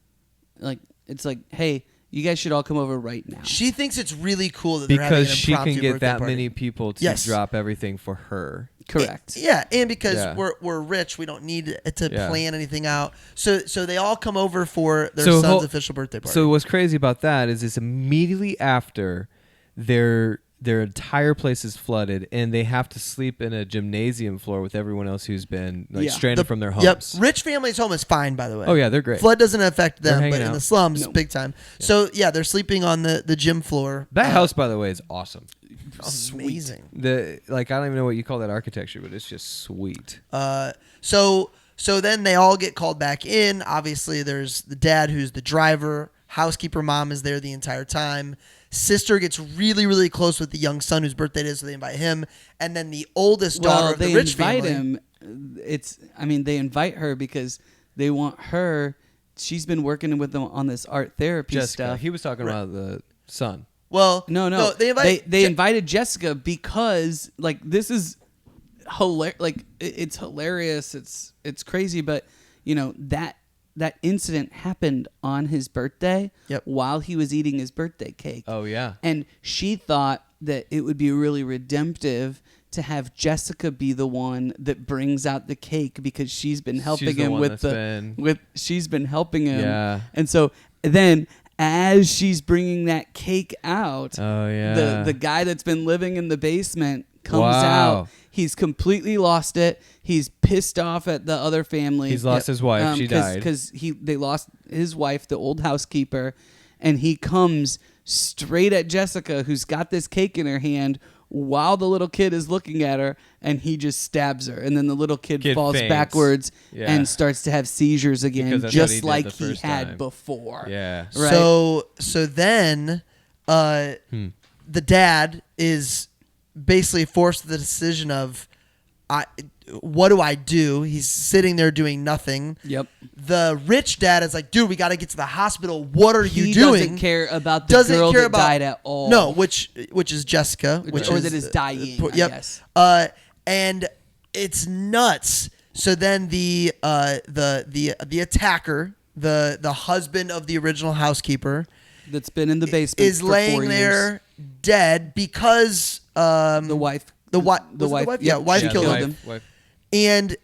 Like it's like, hey, you guys should all come over right now. She thinks it's really cool that they're having because an she impromptu can get birthday that party. many people to Yes. drop everything for her. Correct. And because Yeah. we're rich, we don't need to Yeah. plan anything out. So they all come over for their So son's official birthday party. So what's crazy about that is it's immediately after their entire place is flooded and they have to sleep in a gymnasium floor with everyone else who's been stranded from their homes. Yep. Rich family's home is fine, by the way. Oh yeah, they're great. Flood doesn't affect They're them, hanging but in out. the slums, No. big time. So yeah, they're sleeping on the gym floor. That house, by the way, is awesome. Amazing. I don't even know what you call that architecture, but it's just sweet. So then they all get called back in. Obviously, there's the dad who's the driver. Housekeeper mom is there the entire time. Sister gets really, really close with the young son whose birthday it is, so they invite him. And then the oldest daughter of the they rich invite family. him. They invite her because they want her. She's been working with them on this art therapy Jessica, stuff. he was talking about the son. Well, No. They invited Jessica because like this is hilarious. Like it's hilarious. It's crazy, but you know that incident happened on his birthday. Yep. While he was eating his birthday cake. Oh yeah. And she thought that it would be really redemptive to have Jessica be the one that brings out the cake because she's been helping She's the him one with that's she's been helping him. Yeah. And so then as she's bringing that cake out, Oh yeah. the guy that's been living in the basement comes Wow. out. He's completely lost it. He's pissed off at the other family. He's lost his wife. She died. Because they lost his wife, the old housekeeper, and he comes straight at Jessica, who's got this cake in her hand, while the little kid is looking at her, and he just stabs her. And then the little kid falls faints. backwards Yeah. and starts to have seizures again, Because that's what he just did like the he first had time. before. Yeah. Right. So then the dad is basically forced to the decision of what do I do? He's sitting there doing nothing. Yep. The rich dad is like, dude, we got to get to the hospital. What are you He doing? doesn't care about the girl that died at all. No, which is Jessica, Or that is dying, I Yep. guess. And it's nuts. So then the attacker, the husband of the original housekeeper, That's been in the basement is for laying 4 years. there dead because The wife. the wife Yep, yeah, wife she killed killed him. him. Wife. And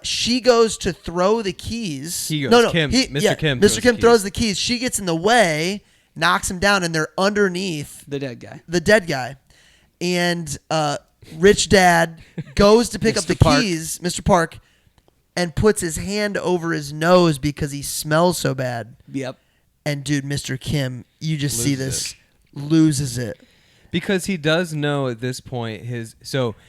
she goes to throw the keys. He goes. No, Kim- Mr. Kim Mr. throws Kim the throws the keys. She gets in the way, knocks him down, and they're underneath The dead guy. the dead guy. And rich dad goes to pick up the Mr. Park. keys, Mr. Park, and puts his hand over his nose because he smells so bad. Yep. And dude, Mr. Kim, you just see Loses this, loses it. Because he does know at this point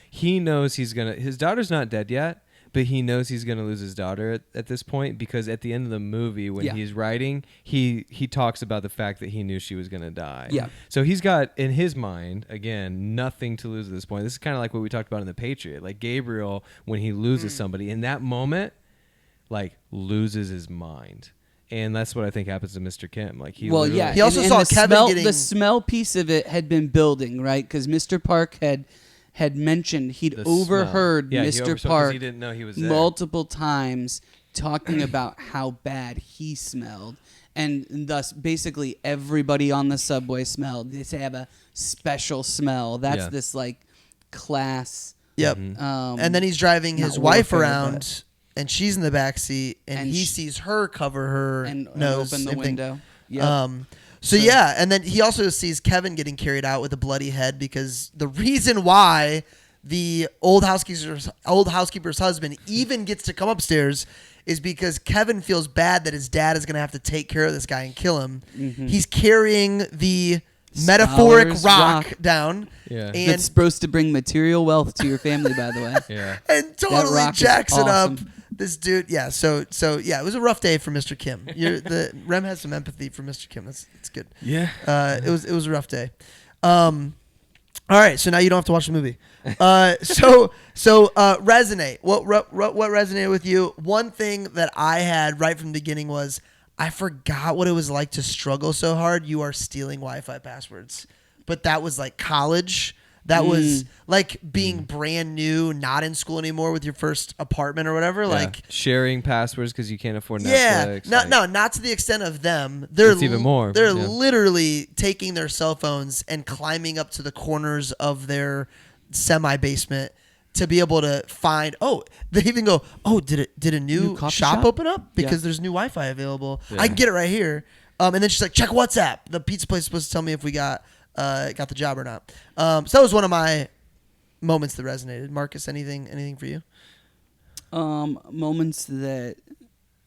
he knows his daughter's not dead yet, but he knows he's gonna lose his daughter at this point because at the end of the movie when he's writing he talks about the fact that he knew she was gonna die. Yeah. So he's got in his mind again nothing to lose at this point. This is kind of like what we talked about in The Patriot. Like Gabriel when he loses somebody in that moment, like loses his mind. And that's what I think happens to Mr. Kim. Like he Well, literally- yeah. He also and saw the Kevin smell, getting- the smell piece of it had been building, right? Because Mr. Park had mentioned he'd The smell. overheard Yeah, he Mr. oversaw 'cause Park he didn't know he was there. multiple times talking about how bad he smelled. And thus, basically, everybody on the subway smelled. They have a special smell. That's Yeah. this like class. Yep. And then he's driving not his wife warfare, around, and she's in the back seat, and he sees her cover her and nose, open the same thing. window. Yep. So yeah, and then he also sees Kevin getting carried out with a bloody head because the reason why the old housekeeper's husband even gets to come upstairs is because Kevin feels bad that his dad is going to have to take care of this guy and kill him. Mm-hmm. He's carrying the metaphoric Scholars rock down. Yeah. And That's supposed to bring material wealth to your family, by the way. Yeah. and totally rock is jacks it up. awesome. This dude, yeah. So yeah, it was a rough day for Mr. Kim. Rem has some empathy for Mr. Kim. That's good. Yeah. It was a rough day. All right, so now you don't have to watch the movie. So resonate. What resonated with you? One thing that I had right from the beginning was I forgot what it was like to struggle so hard. You are stealing Wi-Fi passwords, but that was like college. That was like being brand new, not in school anymore with your first apartment or whatever. Yeah. Like sharing passwords because you can't afford yeah, Netflix. not to the extent of them. They're It's even more. They're Yeah. literally taking their cell phones and climbing up to the corners of their semi-basement to be able to find. Oh, they even go. Oh, did a new coffee shop shop? open up because Yeah. there's new Wi-Fi available? Yeah. I can get it right here. And then she's like, check WhatsApp. The pizza place is supposed to tell me if we got the job or not. So that was one of my moments that resonated. Marcus, anything for you? Moments that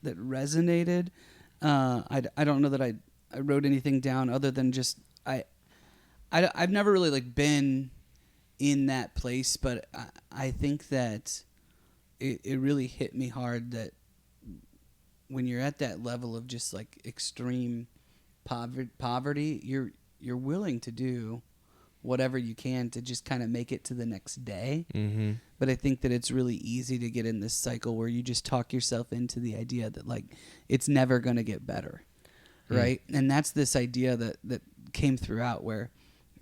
resonated. I don't know that I wrote anything down other than just I've never really like been in that place, but I think that it really hit me hard that when you're at that level of just like extreme poverty, you're willing to do whatever you can to just kind of make it to the next day. Mm-hmm. But I think that it's really easy to get in this cycle where you just talk yourself into the idea that like it's never going to get better, right? And that's this idea that came throughout where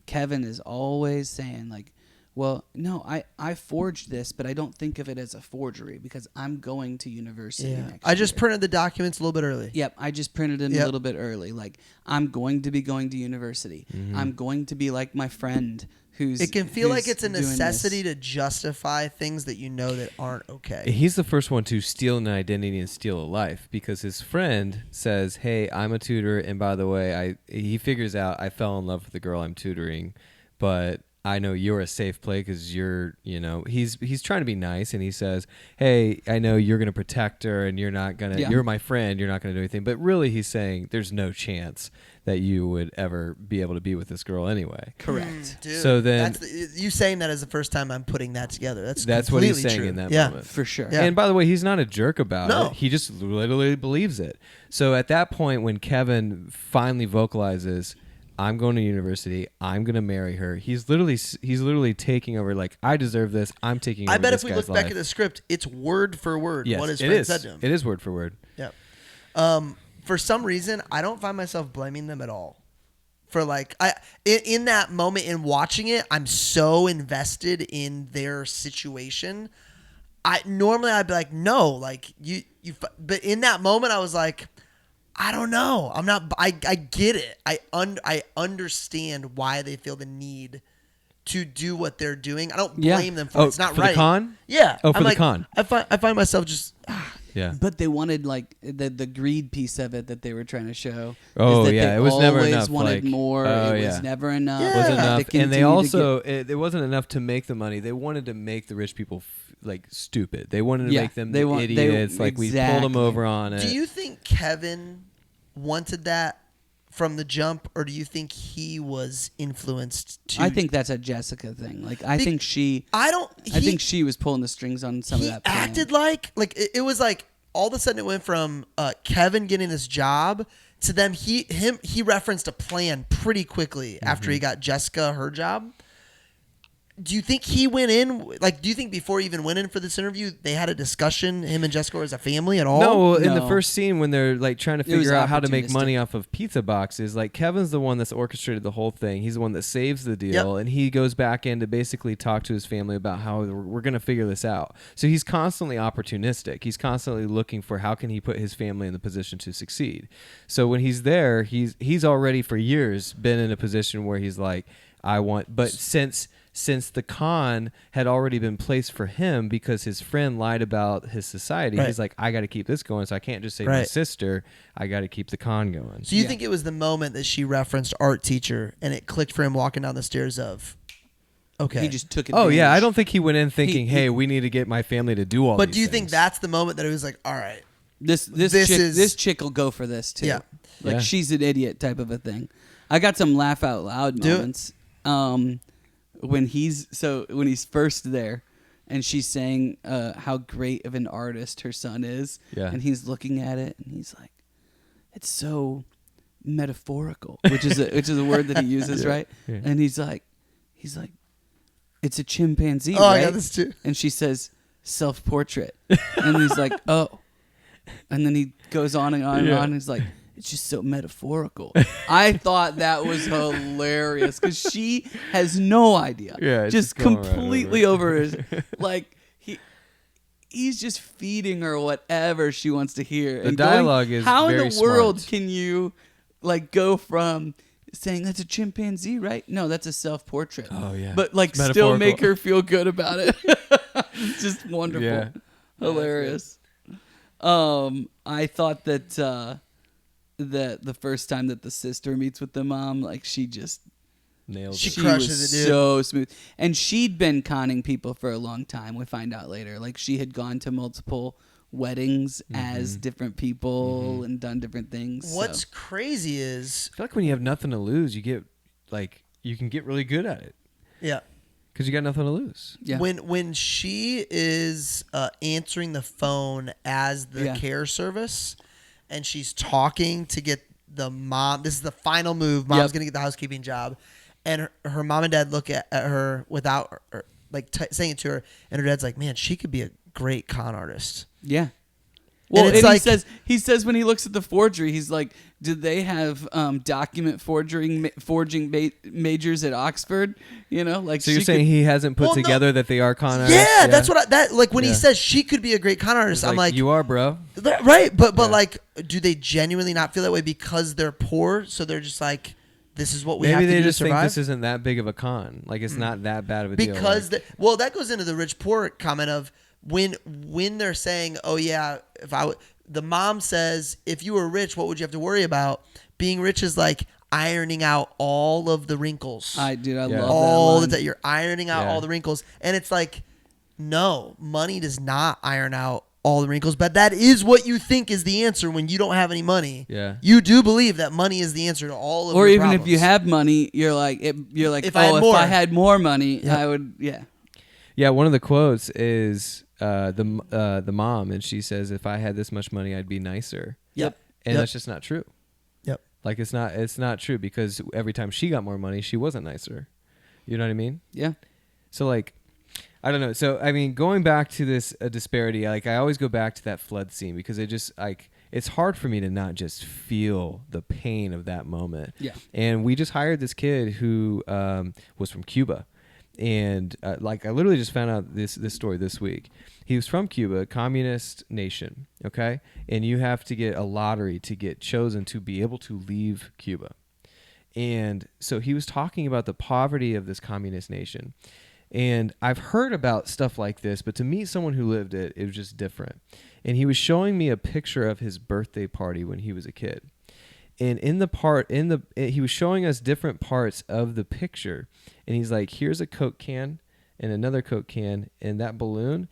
Kevin is always saying like, well, no, I forged this, but I don't think of it as a forgery because I'm going to university next I just year. printed the documents a little bit early. Yep, I just printed them a little bit early. Like, I'm going to be going to university. I'm going to be like my friend who's. It can feel like it's a doing this. necessity to justify things that you know that aren't okay. He's the first one to steal an identity and steal a life because his friend says, "Hey, I'm a tutor, and by the way, he figures out I fell in love with the girl I'm tutoring, but I know you're a safe play because you're, he's trying to be nice, and he says, hey, I know you're going to protect her, and you're not going to, you're my friend, you're not going to do anything. But really he's saying there's no chance that you would ever be able to be with this girl anyway. Correct. Dude, So then you saying that is the first time I'm putting that together. That's what he's saying true. in that yeah. moment. For sure. Yeah. And by the way, he's not a jerk about No. it. He just literally believes it. So at that point, when Kevin finally vocalizes, I'm going to university, I'm going to marry her, he's literally taking over, like, I deserve this, I'm taking over I bet this if we guy's look back life. at the script, it's word for word Yes, what his it friend is. said to him. It is word for word. Yeah. For some reason, I don't find myself blaming them at all. For like, in that moment in watching it, I'm so invested in their situation. Normally I'd be like, no, like you, but in that moment I was like, I don't know. I'm not. I get it. I understand why they feel the need to do what they're doing. I don't blame them for it. It's not for right. the con? Yeah. Oh, for I'm the like, con. I find myself just. Yeah. But they wanted like the greed piece of it that they were trying to show. Oh, is that yeah, they it was never always enough, wanted like- more. oh, It yeah. was never enough. Yeah. Wasn't Had enough, to and continue they to also it wasn't enough to make the money. They wanted to make the rich people like stupid. They wanted to Yeah, make them they want- they- idiots. Like we pulled them exactly. over on it. Do you think Kevin wanted that from the jump, or do you think he was influenced to? I think that's a Jessica thing. Like I Be- think she. I don't. I think she was pulling the strings on some of he that. plan. acted like it was like all of a sudden it went from Kevin getting this job to them. He referenced a plan pretty quickly after he got Jessica her job. Do you think he went in like? Do you think before he even went in for this interview, they had a discussion, him and Jessica, as a family at all? No, in the No. first scene when they're like trying to It was figure out how to make opportunistic. money off of pizza boxes, like Kevin's the one that's orchestrated the whole thing. He's the one that saves the deal, Yep. and he goes back in to basically talk to his family about how we're going to figure this out. So he's constantly opportunistic. He's constantly looking for how can he put his family in the position to succeed. So when he's there, he's already for years been in a position where he's like, I want, but since the con had already been placed for him because his friend lied about his society, Right. he's like, I got to keep this going, so I can't just say my Right. sister. I got to keep the con going. So you Yeah. think it was the moment that she referenced art teacher and it clicked for him walking down the stairs of, okay. He just took it. Oh yeah, I don't think he went in thinking, He- "Hey, we need to get my family to do all." But these do you think things. that's the moment that it was like, all right, This This is- chick will go for this too. Yeah. Like Yeah. she's an idiot type of a thing. I got some laugh out loud Do it. moments. When he's first there, and she's saying how great of an artist her son is, and he's looking at it, and he's like, "It's so metaphorical," which is a word that he uses, right? Yeah. And he's like, "It's a chimpanzee, right?" I got this too. And she says, "Self-portrait," and he's like, "Oh," and then he goes on and on and on, and he's like, "It's just so metaphorical." I thought that was hilarious because she has no idea. Yeah, just completely right over his, like he's just feeding her whatever she wants to hear. The dialogue is how very in the world smart. can you like go from saying that's a chimpanzee, right? No, that's a self-portrait. Oh yeah, but like still make her feel good about it. It's just wonderful, hilarious. I thought that. The first time that the sister meets with the mom, like she just nailed it. She crushes was it, dude. so smooth. And she'd been conning people for a long time, we find out later. Like she had gone to multiple weddings as different people and done different things. What's crazy is I feel like when you have nothing to lose, you can get really good at it. Yeah. Because you got nothing to lose. Yeah. When she is answering the phone as the care service, and she's talking to get the mom. This is the final move. Mom's going to get the housekeeping job. And her mom and dad look at her without her, saying it to her. And her dad's like, man, she could be a great con artist. Yeah. Well, and he says when he looks at the forgery, he's like, did they have document forging majors at Oxford? You know, like so you're saying he hasn't put together that they are con artists? Yeah, that's what when he says she could be a great con artist, I'm like, you are, bro. Right, but like, do they genuinely not feel that way because they're poor? So they're just like, this is what we have to do to survive. Maybe they just think this isn't that big of a con. Like it's not that bad of a deal. Because that goes into the rich poor comment of when they're saying, oh yeah, the mom says, if you were rich, what would you have to worry about? Being rich is like ironing out all of the wrinkles. I love all that line. You're ironing out all the wrinkles. And it's like, no, money does not iron out all the wrinkles, but that is what you think is the answer when you don't have any money. Yeah. You do believe that money is the answer to all of your your problems. problems. If you have money, you're like, if I had more money, I would, Yeah, one of the quotes is the mom, and she says, "If I had this much money, I'd be nicer." Yep. And that's just not true. Yep. Like it's not true because every time she got more money, she wasn't nicer. You know what I mean? Yeah. So like, I don't know. So I mean, going back to this disparity, like I always go back to that flood scene because it just like it's hard for me to not just feel the pain of that moment. Yeah. And we just hired this kid who was from Cuba. And like I literally just found out this story this week. He was from Cuba, communist nation, okay? And you have to get a lottery to get chosen to be able to leave Cuba. And so he was talking about the poverty of this communist nation. And I've heard about stuff like this, but to meet someone who lived it, it was just different. And he was showing me a picture of his birthday party when he was a kid. And he was showing us different parts of the picture. And he's like, here's a Coke can and another Coke can. And that balloon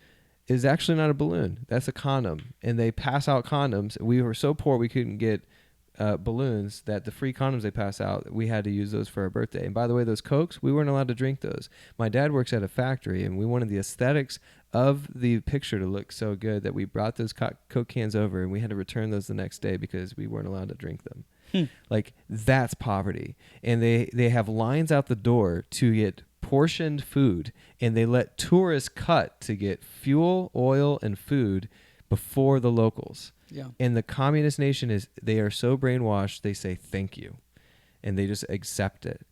is actually not a balloon. That's a condom. And they pass out condoms. We were so poor we couldn't get balloons that the free condoms they pass out, we had to use those for our birthday. And by the way, those Cokes, we weren't allowed to drink those. My dad works at a factory, and we wanted the aesthetics of the picture to look so good that we brought those Coke cans over, and we had to return those the next day because we weren't allowed to drink them. Like, that's poverty. And they have lines out the door to get portioned food, and they let tourists cut to get fuel, oil, and food before the locals. Yeah. And the communist nation they are so brainwashed, they say thank you. And they just accept it.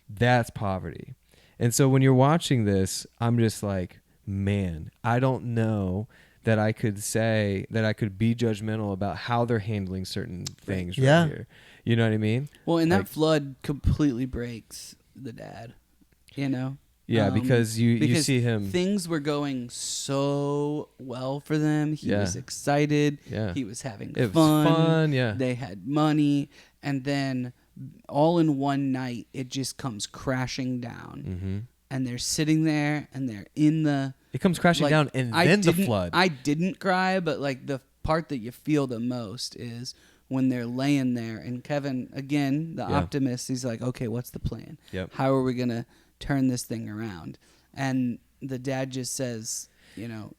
That's poverty. And so when you're watching this, I'm just like, man, I don't know that I could say that I could be judgmental about how they're handling certain things right here. You know what I mean? Well, and that flood completely breaks the dad, you know? Yeah, because you see him. Things were going so well for them. He was excited. Yeah. He was having fun. It was fun, yeah. They had money. And then all in one night, it just comes crashing down. Mm-hmm. And they're sitting there, and they're in the... It comes crashing down, and then the flood. I didn't cry, but like the part that you feel the most is when they're laying there. And Kevin, again, the optimist, he's like, okay, what's the plan? Yep. How are we going to turn this thing around? And the dad just says,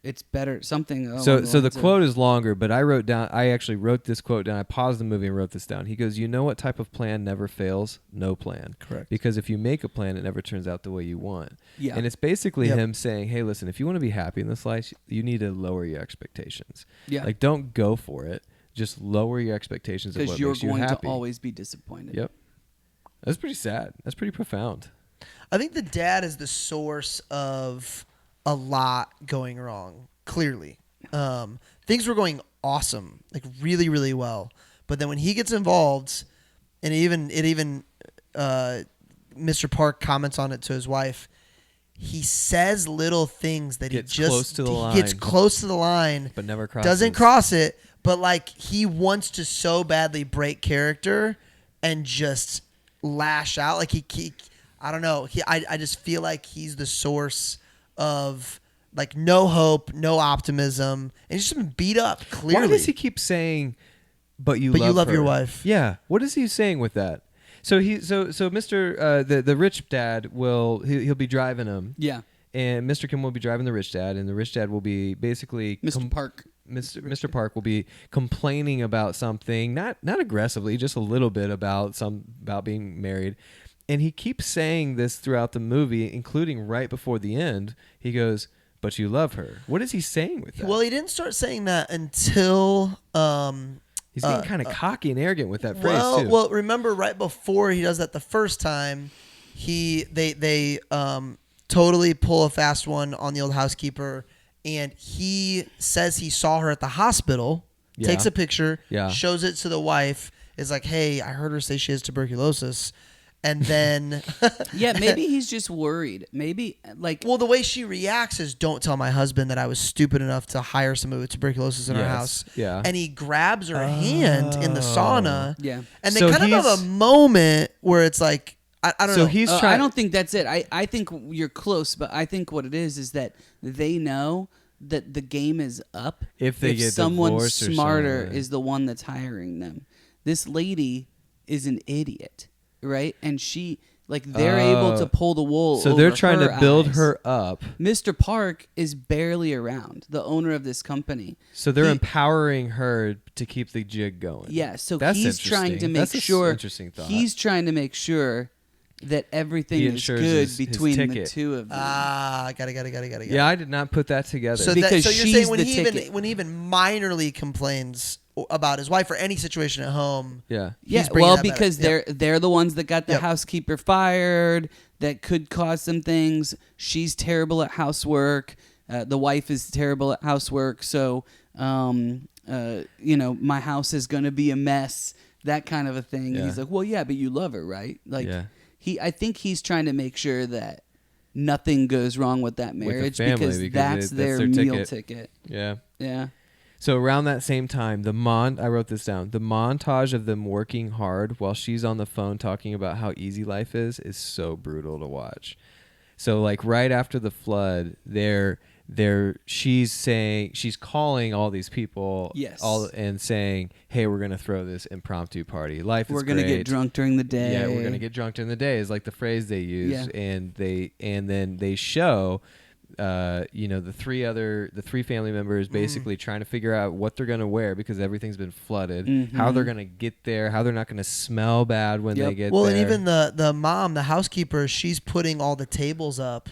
it's better, something. So the quote is longer, but I actually wrote this quote down. I paused the movie and wrote this down. He goes, you know what type of plan never fails? No plan. Correct. Because if you make a plan, it never turns out the way you want. Yeah. And it's basically him saying, hey, listen, if you want to be happy in this life, you need to lower your expectations. Yeah. Like, don't go for it. Just lower your expectations of what Because you're makes you going happy. to always be disappointed. Yep. That's pretty sad. That's pretty profound. I think the dad is the source of a lot going wrong. Clearly, things were going awesome, like really, really well. But then when he gets involved, and Mr. Park comments on it to his wife, he says little things that Gets he just close to the line. gets close to the line, But never crosses. doesn't cross it. But like he wants to so badly break character and just lash out. Like he I don't know. I just feel like he's the source of like no hope, no optimism, and he's just been beat up. Clearly, Why does he keep saying, "But you love her"? your wife? Yeah. What is he saying with that? So Mr. The rich dad he'll be driving him. Yeah. And Mr. Kim will be driving the rich dad, and the rich dad will be basically Mr. Park. Mr. Park will be complaining about something, not aggressively, just a little bit about being married. And he keeps saying this throughout the movie, including right before the end. He goes, "But you love her." What is he saying with that? Well, he didn't start saying that until He's getting kind of cocky and arrogant with that phrase too. Well, remember right before he does that the first time, they totally pull a fast one on the old housekeeper, and he says he saw her at the hospital, takes a picture, shows it to the wife, is like, "Hey, I heard her say she has tuberculosis." And then Yeah, maybe he's just worried. Maybe like well, the way she reacts is, "Don't tell my husband that I was stupid enough to hire somebody with tuberculosis in our house." Yeah. And he grabs her hand in the sauna. Yeah. And they So kind of have a moment where it's like, I don't know. So he's trying. I don't think that's it. I think you're close, but I think what it is that they know that the game is up If they get someone divorced or smarter something. is the one that's hiring them. This lady is an idiot, right? And she they're able to pull the wool. So they're over trying her to build eyes. her up. Mr. Park is barely around, the owner of this company. So they're empowering her to keep the jig going. Yeah, so That's he's trying to interesting. make That's a sure interesting thought. he's trying to make sure that everything He is ensures good his between the ticket. two of them. got it. Yeah, I did not put that together. So, Because so you're she's saying when the he ticket. when he even minorly complains about his wife or any situation at home, yeah. Yeah, he's bringing well, that back. because Yep. they're the ones that got the Yep. housekeeper fired. That could cause some things. She's terrible at housework. The wife is terrible at housework. So, my house is going to be a mess. That kind of a thing. Yeah. He's like, well, yeah, but you love her, right? Like, Yeah. I think he's trying to make sure that nothing goes wrong with that marriage family, because that's their their meal ticket. ticket. Yeah. Yeah. So around that same time, I wrote this down. The montage of them working hard while she's on the phone talking about how easy life is so brutal to watch. So like right after the flood, she's calling all these people, Yes. and saying, "Hey, we're gonna throw this impromptu party. Life is We're going to great. get drunk during the day. Yeah, we're gonna get drunk during the day," is like the phrase they use, Yeah. and then they show, the three family members basically trying to figure out what they're gonna wear because everything's been flooded, how they're gonna get there, how they're not gonna smell bad when they get well, there. and even the mom, the housekeeper, she's putting all the tables up,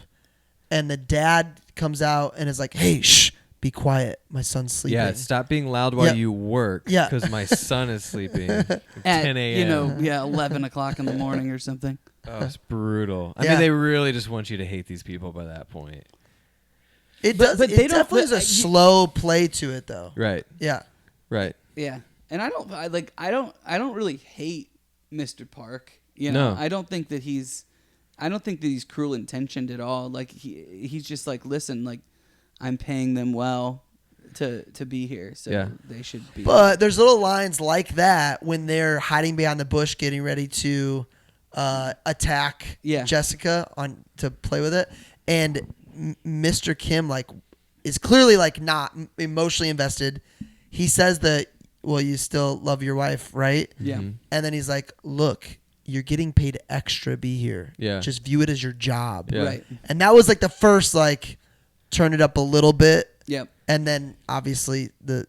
and the dad comes out and is like, "Hey, shh, be quiet. My son's sleeping." Yeah, stop being loud while Yep. you work. Yeah. Because my son is sleeping at At 10 a.m. 11 o'clock in the morning or something. Oh, it's brutal. I Yeah. mean, they really just want you to hate these people by that point. It But- does. but It they don't- definitely is but, a you- slow play to it, though. Right. Yeah. Right. Yeah, and I don't really hate Mr. Park. No. I don't think that he's cruel intentioned at all. Like he's just like, listen, like I'm paying them well to be here, so Yeah. they should be. But there's little lines like that when they're hiding behind the bush, getting ready to attack Jessica to play with it, and Mr. Kim is clearly not emotionally invested. He says that well, you still love your wife, right? Yeah. Mhm. And then he's like, look, you're getting paid extra to be here. Yeah. Just view it as your job. Yeah. Right. And that was like the first, like, turn it up a little bit. Yep. And then obviously the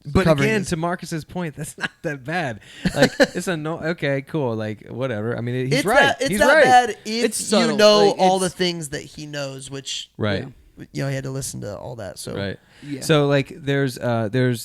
But covering again, is- to Marcus's point, that's not that bad. Like, it's a no. Okay, cool. Like, whatever. I mean, he's it's right. That, it's he's that right. bad if It's you subtle. know Like, all the it's- things that he knows, which Right. Yeah. you know he had to listen to all that. So Right. Yeah. So like there's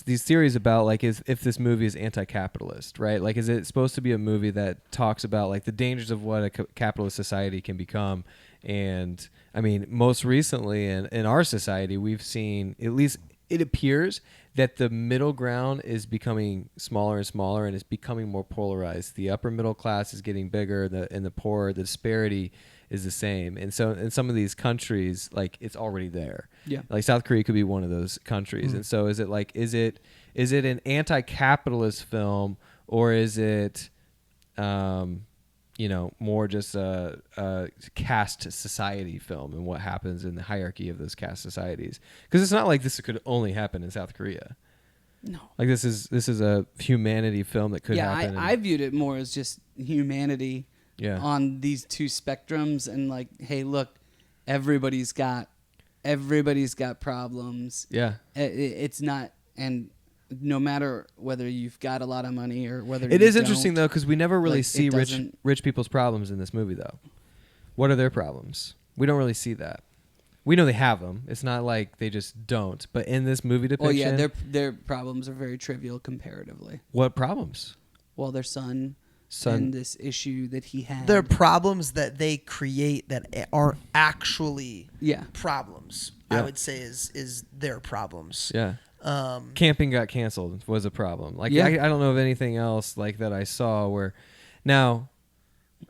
these theories about like if this movie is anti-capitalist, right? Like is it supposed to be a movie that talks about like the dangers of what a capitalist society can become? And I mean, most recently in our society, we've seen, at least it appears, that the middle ground is becoming smaller and smaller, and it's becoming more polarized. The upper middle class is getting bigger, and the poor, the disparity is the same. And so in some of these countries, like it's already there. Yeah. Like South Korea could be one of those countries. And so is it an anti-capitalist film, or is it more just a caste society film and what happens in the hierarchy of those caste societies? Because it's not like this could only happen in South Korea. No. Like this is a humanity film that could happen. I viewed it more as just humanity on these two spectrums, and like, hey, look, everybody's got problems. Yeah. It's not, and no matter whether you've got a lot of money or whether It you is interesting don't, though, because we never really like, see it doesn't- rich people's problems in this movie though. What are their problems? We don't really see that. We know they have them. It's not like they just don't. But in this movie depiction, well, yeah, their problems are very trivial comparatively. what problems? Well, their son and this issue that he had. they're problems that they create that are actually problems. Yeah. I would say is their problems. Yeah. Um, Camping got canceled was a problem. Like Yeah. I don't know of anything else like that I saw where now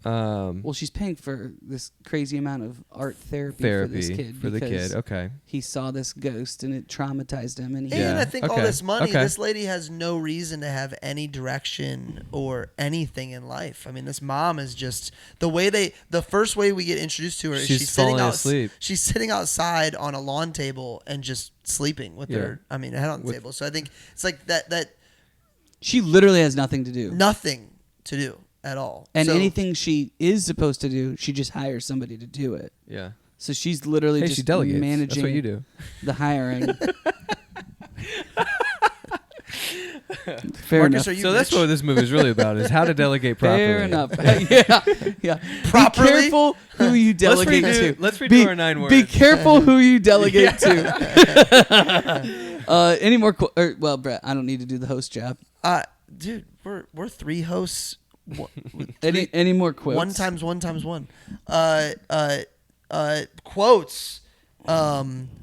well, she's paying for this crazy amount of art therapy for this kid. for the because kid. Okay. He saw this ghost and it traumatized him, and he and I think all okay, this money, okay. this lady has no reason to have any direction or anything in life. I mean, this mom is just the first way we get introduced to her is She's falling asleep. She's sitting outside on a lawn table and just sleeping with her head on the table. So I think it's like that she literally has nothing to do. nothing to do at all. And So- anything she is supposed to do, she just hires somebody to do it. Yeah. So she's literally Hey, just she delegates. managing That's what you do. the hiring. Fair Marcus, enough. are you So that's rich? what this movie is really about: is how to delegate properly. Fair enough. yeah. Properly? Be careful who you delegate to. Let's redo Be- our 9 words. Be careful who you delegate to. Any more? Well, Brett, I don't need to do the host job. Dude, we're 3 hosts. Any more quotes? 1 times 1 times 1. Quotes.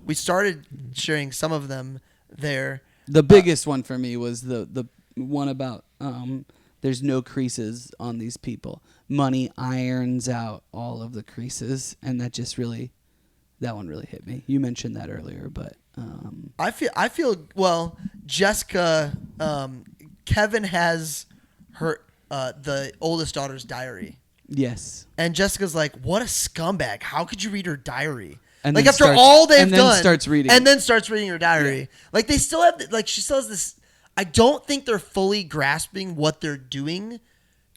We started sharing some of them there. The biggest one for me was the one about there's no creases on these people. Money irons out all of the creases, and that one really hit me. You mentioned that earlier, but I feel well. Jessica, Kevin has her the oldest daughter's diary, yes. and Jessica's like, "What a scumbag! How could you read her diary?" And Like then after starts- all they've and then done, starts reading and it. then starts reading her diary. Like they still have, like she still has this. I don't think they're fully grasping what they're doing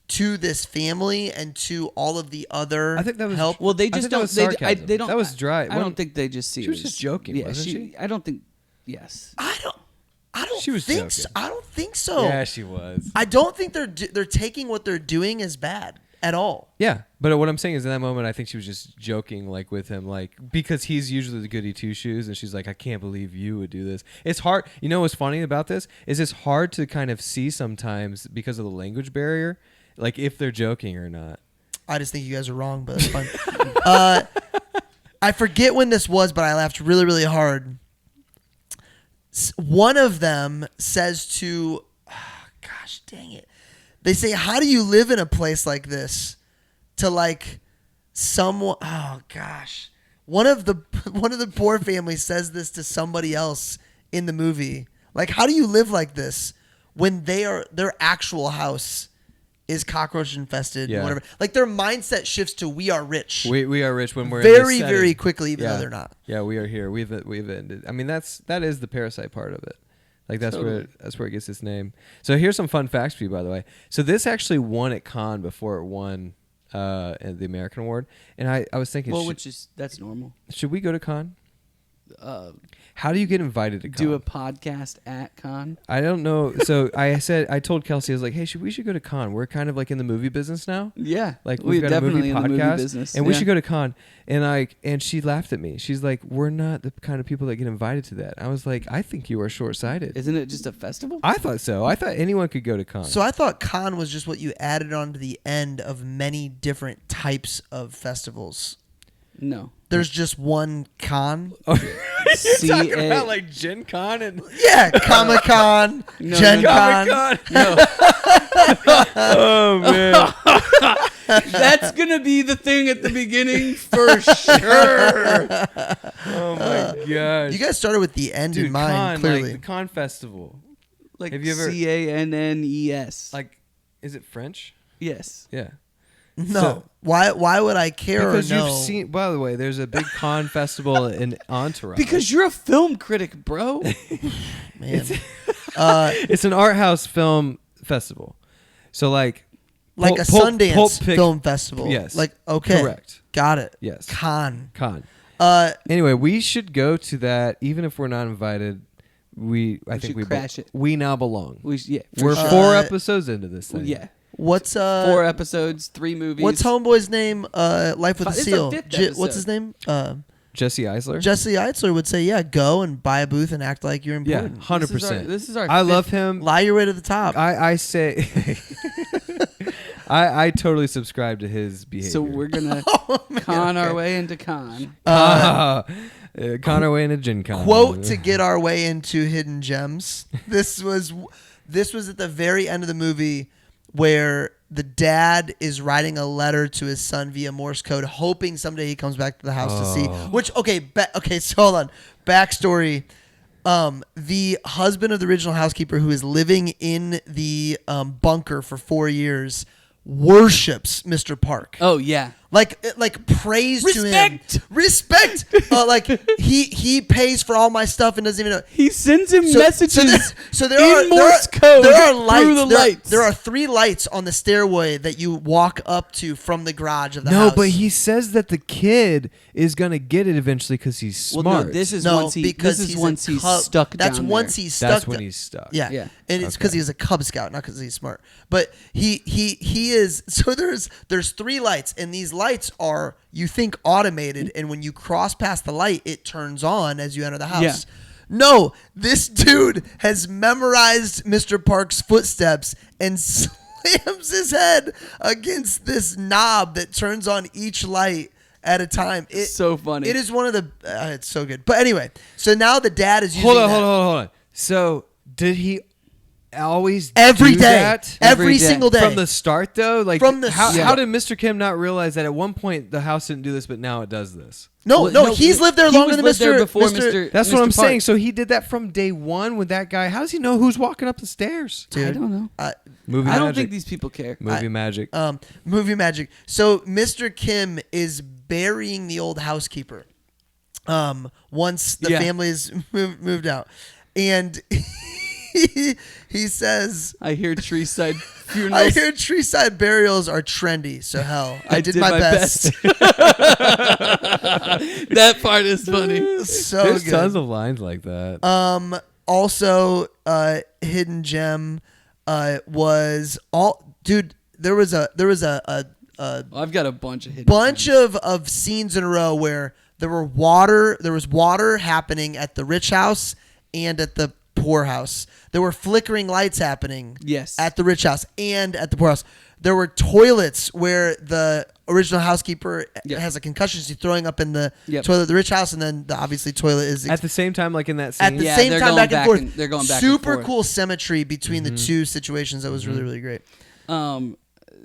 to this family and to all of the other. I think that was help. Well, they I just think that don't. was They sarcasm. don't. That was dry. I don't think they just see. She was it just as- joking, Yeah, wasn't she? I don't think. Yes. I don't She was think joking. so. I don't think so. Yeah, she was. I don't think they're taking what they're doing as bad at all. Yeah, but what I'm saying is, in that moment, I think she was just joking, like with him, like because he's usually the goody two shoes, and she's like, "I can't believe you would do this." It's hard. You know what's funny about this is it's hard to kind of see sometimes because of the language barrier, like if they're joking or not. I just think you guys are wrong, but it's fine. I forget when this was, but I laughed really, really hard. One of them says to, gosh dang it. They say, "How do you live in a place like this?" To like someone, oh gosh. One of the poor families says this to somebody else in the movie. Like, how do you live like this when their actual house is cockroach infested and whatever? Like their mindset shifts to we are rich. We are rich when we're very, in this very setting. quickly, even though they're not. Yeah, we are here. We've ended. I mean, that is the Parasite part of it. Like that's Totally. where it gets its name. So here's some fun facts for you, by the way. So this actually won at Cannes before it won the American Award. And I was thinking, Well, that's normal. should we go to Cannes? Uh, How do you get invited to Cannes? do a podcast at Con. I don't know. So I told Kelsey, I was like, hey, we should go to Cannes. We're kind of like in the movie business now. Yeah, Like we're we've got definitely a movie in the movie podcast, business, and we yeah. should go to Cannes. And she laughed at me. She's like, we're not the kind of people that get invited to that. I was like, I think you are short-sighted. Isn't it just a festival? I thought so. I thought anyone could go to Cannes. So I thought con was just what you added on to the end of many different types of festivals. No. There's just one con. You're talking C-A- about like Gen Con and Yeah, Comic Con, No, Gen no, no. Con. Comic Con. No, Oh man. that's gonna be the thing at the beginning for sure. Oh my gosh. You guys started with the end Dude, in mind, Cannes, clearly. like the Cannes Festival. Like Have you ever- CANNES. Like, is it French? Yes. Yeah. No. So- Why would I care Because or know? you've seen. By the way, there's a big Cannes festival in Entourage. Because you're a film critic, bro. Man. it's an art house film festival. So like Like Pulp- a Pulp- Sundance Pulp Pic- film festival. Yes. Like, okay. Correct. Got it. Yes. Con. Cannes. Uh, Anyway, we should go to that even if we're not invited. I think should we crash it. We now belong. Yeah. for We're sure. 4 episodes into this thing. Yeah. what's 4 episodes, 3 movies. what's Homeboy's name? Life with a It's our Seal. 5th What's his name? Jesse Eisler. Jesse Eitzler would say, yeah, go and buy a booth and act like you're Yeah, important. 100%. This is our I 5th love him. Lie your way to the top. I say. I totally subscribe to his behavior. So we're gonna Oh, man, con our okay. way into con. Con our way into Gen Con. Quote to get our way into Hidden Gems. This was at the very end of the movie where the dad is writing a letter to his son via Morse code, hoping someday he comes back to the house to see. Which so hold on. Backstory. The husband of the original housekeeper, who is living in the bunker for 4 years, worships Mr. Park. Oh yeah. Like praise Respect! to him. Respect. Like he pays for all my stuff and doesn't even know. He sends him messages So in there Morse code there are lights. through the lights. There are 3 lights on the stairway that you walk up to from the garage of the No, house. but he says that the kid is gonna get it eventually because he's smart. Well, no, this is once he's stuck That's down once there. he's stuck. That's when he's stuck. Yeah, Yeah. and it's because Okay. he's a Cub Scout, not because he's smart. But he is. So there's 3 lights, and these lights are, you think, automated, and when you cross past the light, it turns on as you enter the house. Yeah. No, this dude has memorized Mr. Park's footsteps and slams his head against this knob that turns on each light at a time. It's so funny. It is one of the. It's so good. But anyway, so now the dad is using Hold on, that. hold on. So did he always Every do day, that? every day. single day From the start, though, like From the how start. how did Mr. Kim not realize that at one point the house didn't do this, but now it does this? No, he's lived there longer than lived there Mr. before Mr. Mr. That's Mr. what I'm Park. saying. So he did that from day one with that guy. How does he know who's walking up the stairs? Dude, I don't know. Movie I magic. don't think these people care. Movie magic. Movie magic. So Mr. Kim is burying the old housekeeper. Once the Yeah. family is moved out, and he says, I hear treeside "I funerals. hear treeside burials are trendy, so hell, I did my best." That part is funny. So There's good. tons of lines like that. Also, Hidden Gem was all, dude. There was a I've got a bunch of hidden bunch gems. of scenes in a row where there was water happening at the rich house and at the poor house. There were flickering lights happening Yes. at the rich house and at the poor house. There were toilets where the original housekeeper Yep. has a concussion. She's throwing up in the Yep. toilet at the rich house, and then the obviously toilit is At the same time, like in that scene. at the Yeah, same they're time going back and back forth. and- they're going back and Super forth. cool symmetry between the two situations. That was really, really great.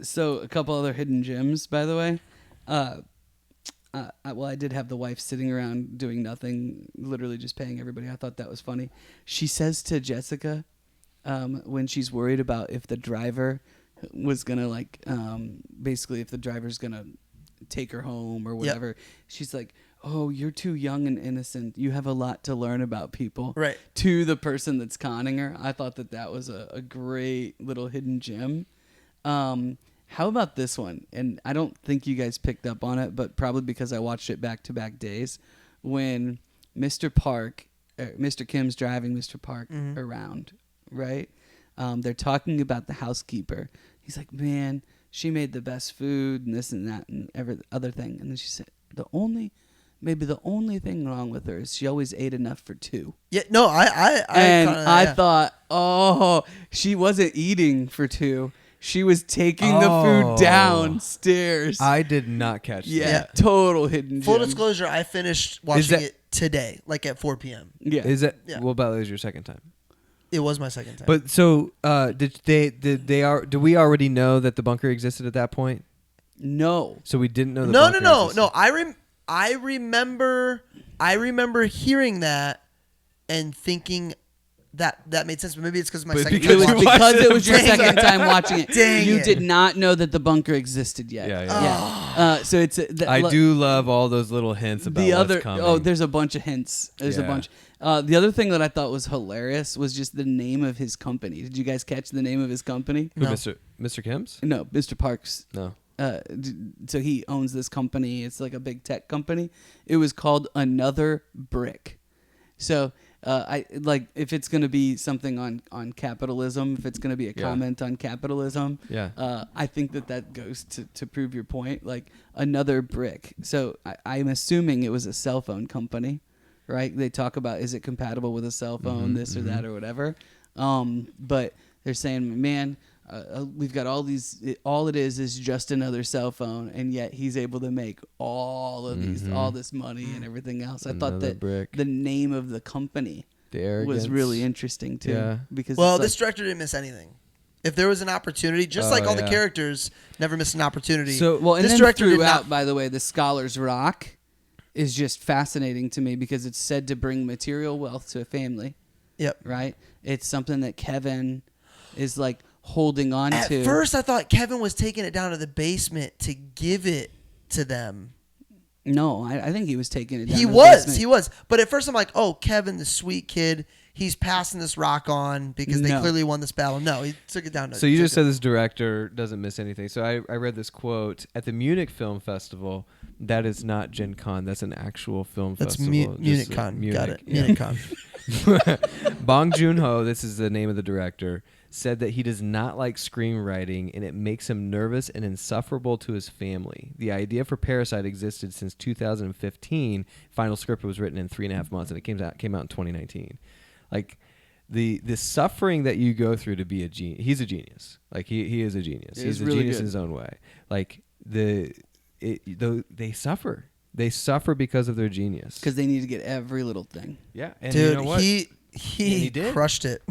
So a couple other hidden gems, by the way. Well, I did have the wife sitting around doing nothing, literally just paying everybody. I thought that was funny. She says to Jessica, when she's worried about if the driver was gonna basically if the driver's gonna take her home or whatever, she's like, oh, you're too young and innocent. You have a lot to learn about people. Right. To the person that's conning her. I thought that was a great little hidden gem. How about this one? And I don't think you guys picked up on it, but probably because I watched it back-to-back days. When Mr. Kim's driving Mr. Park around, right? They're talking about the housekeeper. He's like, man, she made the best food and this and that and every other thing. And then she said, maybe the only thing wrong with her is she always ate enough for two. Yeah, no, I thought, oh, she wasn't eating for two. She was taking the food downstairs. I did not catch that. Yeah, total hidden gem. Full disclosure, I finished watching it today, like at 4 p.m. Yeah. Is that Yeah. what about was your second time? It was my second time. But so do we already know that the bunker existed at that point? No. So we didn't know the bunker existed. No. I remember hearing that and thinking that made sense, but maybe it's because my second It was time. because it was your second time watching it. Dang you it. did not know that the bunker existed yet. Yeah. So it's. I do love all those little hints about what's coming. Oh, there's a bunch of hints. There's a bunch. The other thing that I thought was hilarious was just the name of his company. Did you guys catch the name of his company? Who, No. Mr. Kim's? No, Mr. Parks. No. So he owns this company. It's like a big tech company. It was called Another Brick. So I like if it's going to be something on capitalism, if it's going to be a comment on capitalism, I think that goes to prove your point. Like Another Brick. So I'm assuming it was a cell phone company, right? They talk about is it compatible with a cell phone, this or that or whatever. But they're saying, man. We've got all these. All it is just another cell phone, and yet he's able to make all of these, all this money and everything else. I thought that the name of the company was really interesting too. Yeah. Because this director didn't miss anything. If there was an opportunity, just like all the characters never miss an opportunity. So and this then director did throughout, not. by the way, the Scholar's Rock is just fascinating to me because it's said to bring material wealth to a family. Yep. Right. It's something that Kevin is like holding on At to. first, I thought Kevin was taking it down to the basement to give it to them. No, I think he was taking it down. He to the was. basement. He was. But at first, I'm like, oh, Kevin, the sweet kid, he's passing this rock on because they clearly won this battle. No, he took it down to. So you just said this director doesn't miss anything. So I read this quote at the Munich Film Festival. That is not Gen Con. That's an actual film festival. Munich Con. Munich. Got it. Yeah. Munich Con. Bong Joon-ho, this is the name of the director, said that he does not like screenwriting and it makes him nervous and insufferable to his family. The idea for Parasite existed since 2015. Final script was written in 3.5 months and it came out in 2019. Like the suffering that you go through to be a genius. He's a genius. Like he is a genius. He's a really genius good. in his own way. Like they suffer. They suffer because of their genius. Because they need to get every little thing. Yeah, and Dude, you know what? he did. crushed it.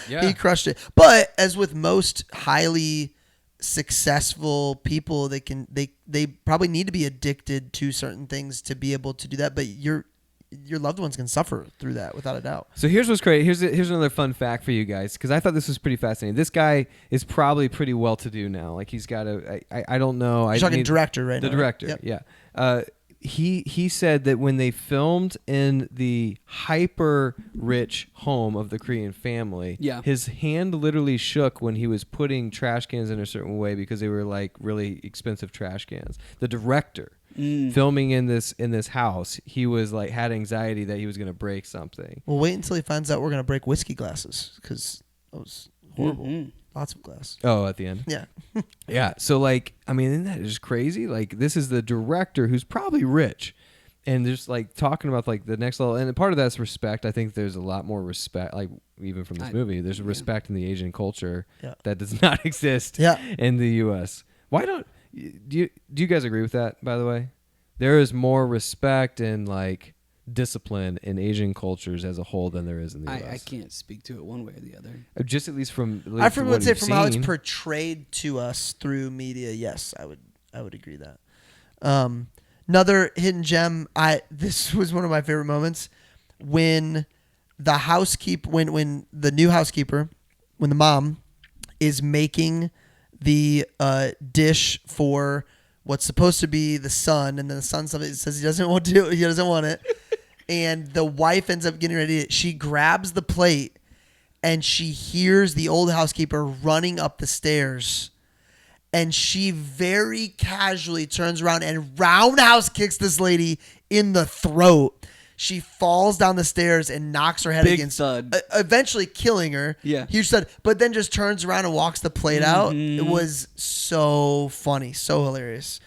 Yeah. He crushed it. But as with most highly successful people, they probably need to be addicted to certain things to be able to do that. But your loved ones can suffer through that without a doubt. So here's what's great. Here's another fun fact for you guys because I thought this was pretty fascinating. This guy is probably pretty well to do now. Like he's got I don't know. You're talking director right now. The director, Yep. yeah. He said that when they filmed in the hyper rich home of the Korean family, his hand literally shook when he was putting trash cans in a certain way because they were like really expensive trash cans. The director filming in this house, he was like had anxiety that he was going to break something. Well, wait until he finds out we're going to break whiskey glasses because that was horrible. Lots of glass. Oh, at the end? Yeah. Yeah. So, like, I mean, isn't that just crazy? Like, this is the director who's probably rich and just, like, talking about, like, the next level. And part of that's respect. I think there's a lot more respect, like, even from this movie. There's respect in the Asian culture that does not exist in the U.S. Why don't... Do you guys agree with that, by the way? There is more respect and, like... discipline in Asian cultures as a whole than there is in the US. I can't speak to it one way or the other. Just at least from I would say from how it's portrayed to us through media, yes, I would agree that. Another hidden gem, this was one of my favorite moments when the housekeeper when the new housekeeper, when the mom is making the dish for what's supposed to be the son, and then the son says he doesn't want to. He doesn't want it, and the wife ends up getting ready. She grabs the plate, and she hears the old housekeeper running up the stairs, and she very casually turns around and roundhouse kicks this lady in the throat. She falls down the stairs and knocks her head Big against, thud. Eventually killing her. Yeah. Huge thud. But then just turns around and walks the plate out. It was so funny, so hilarious.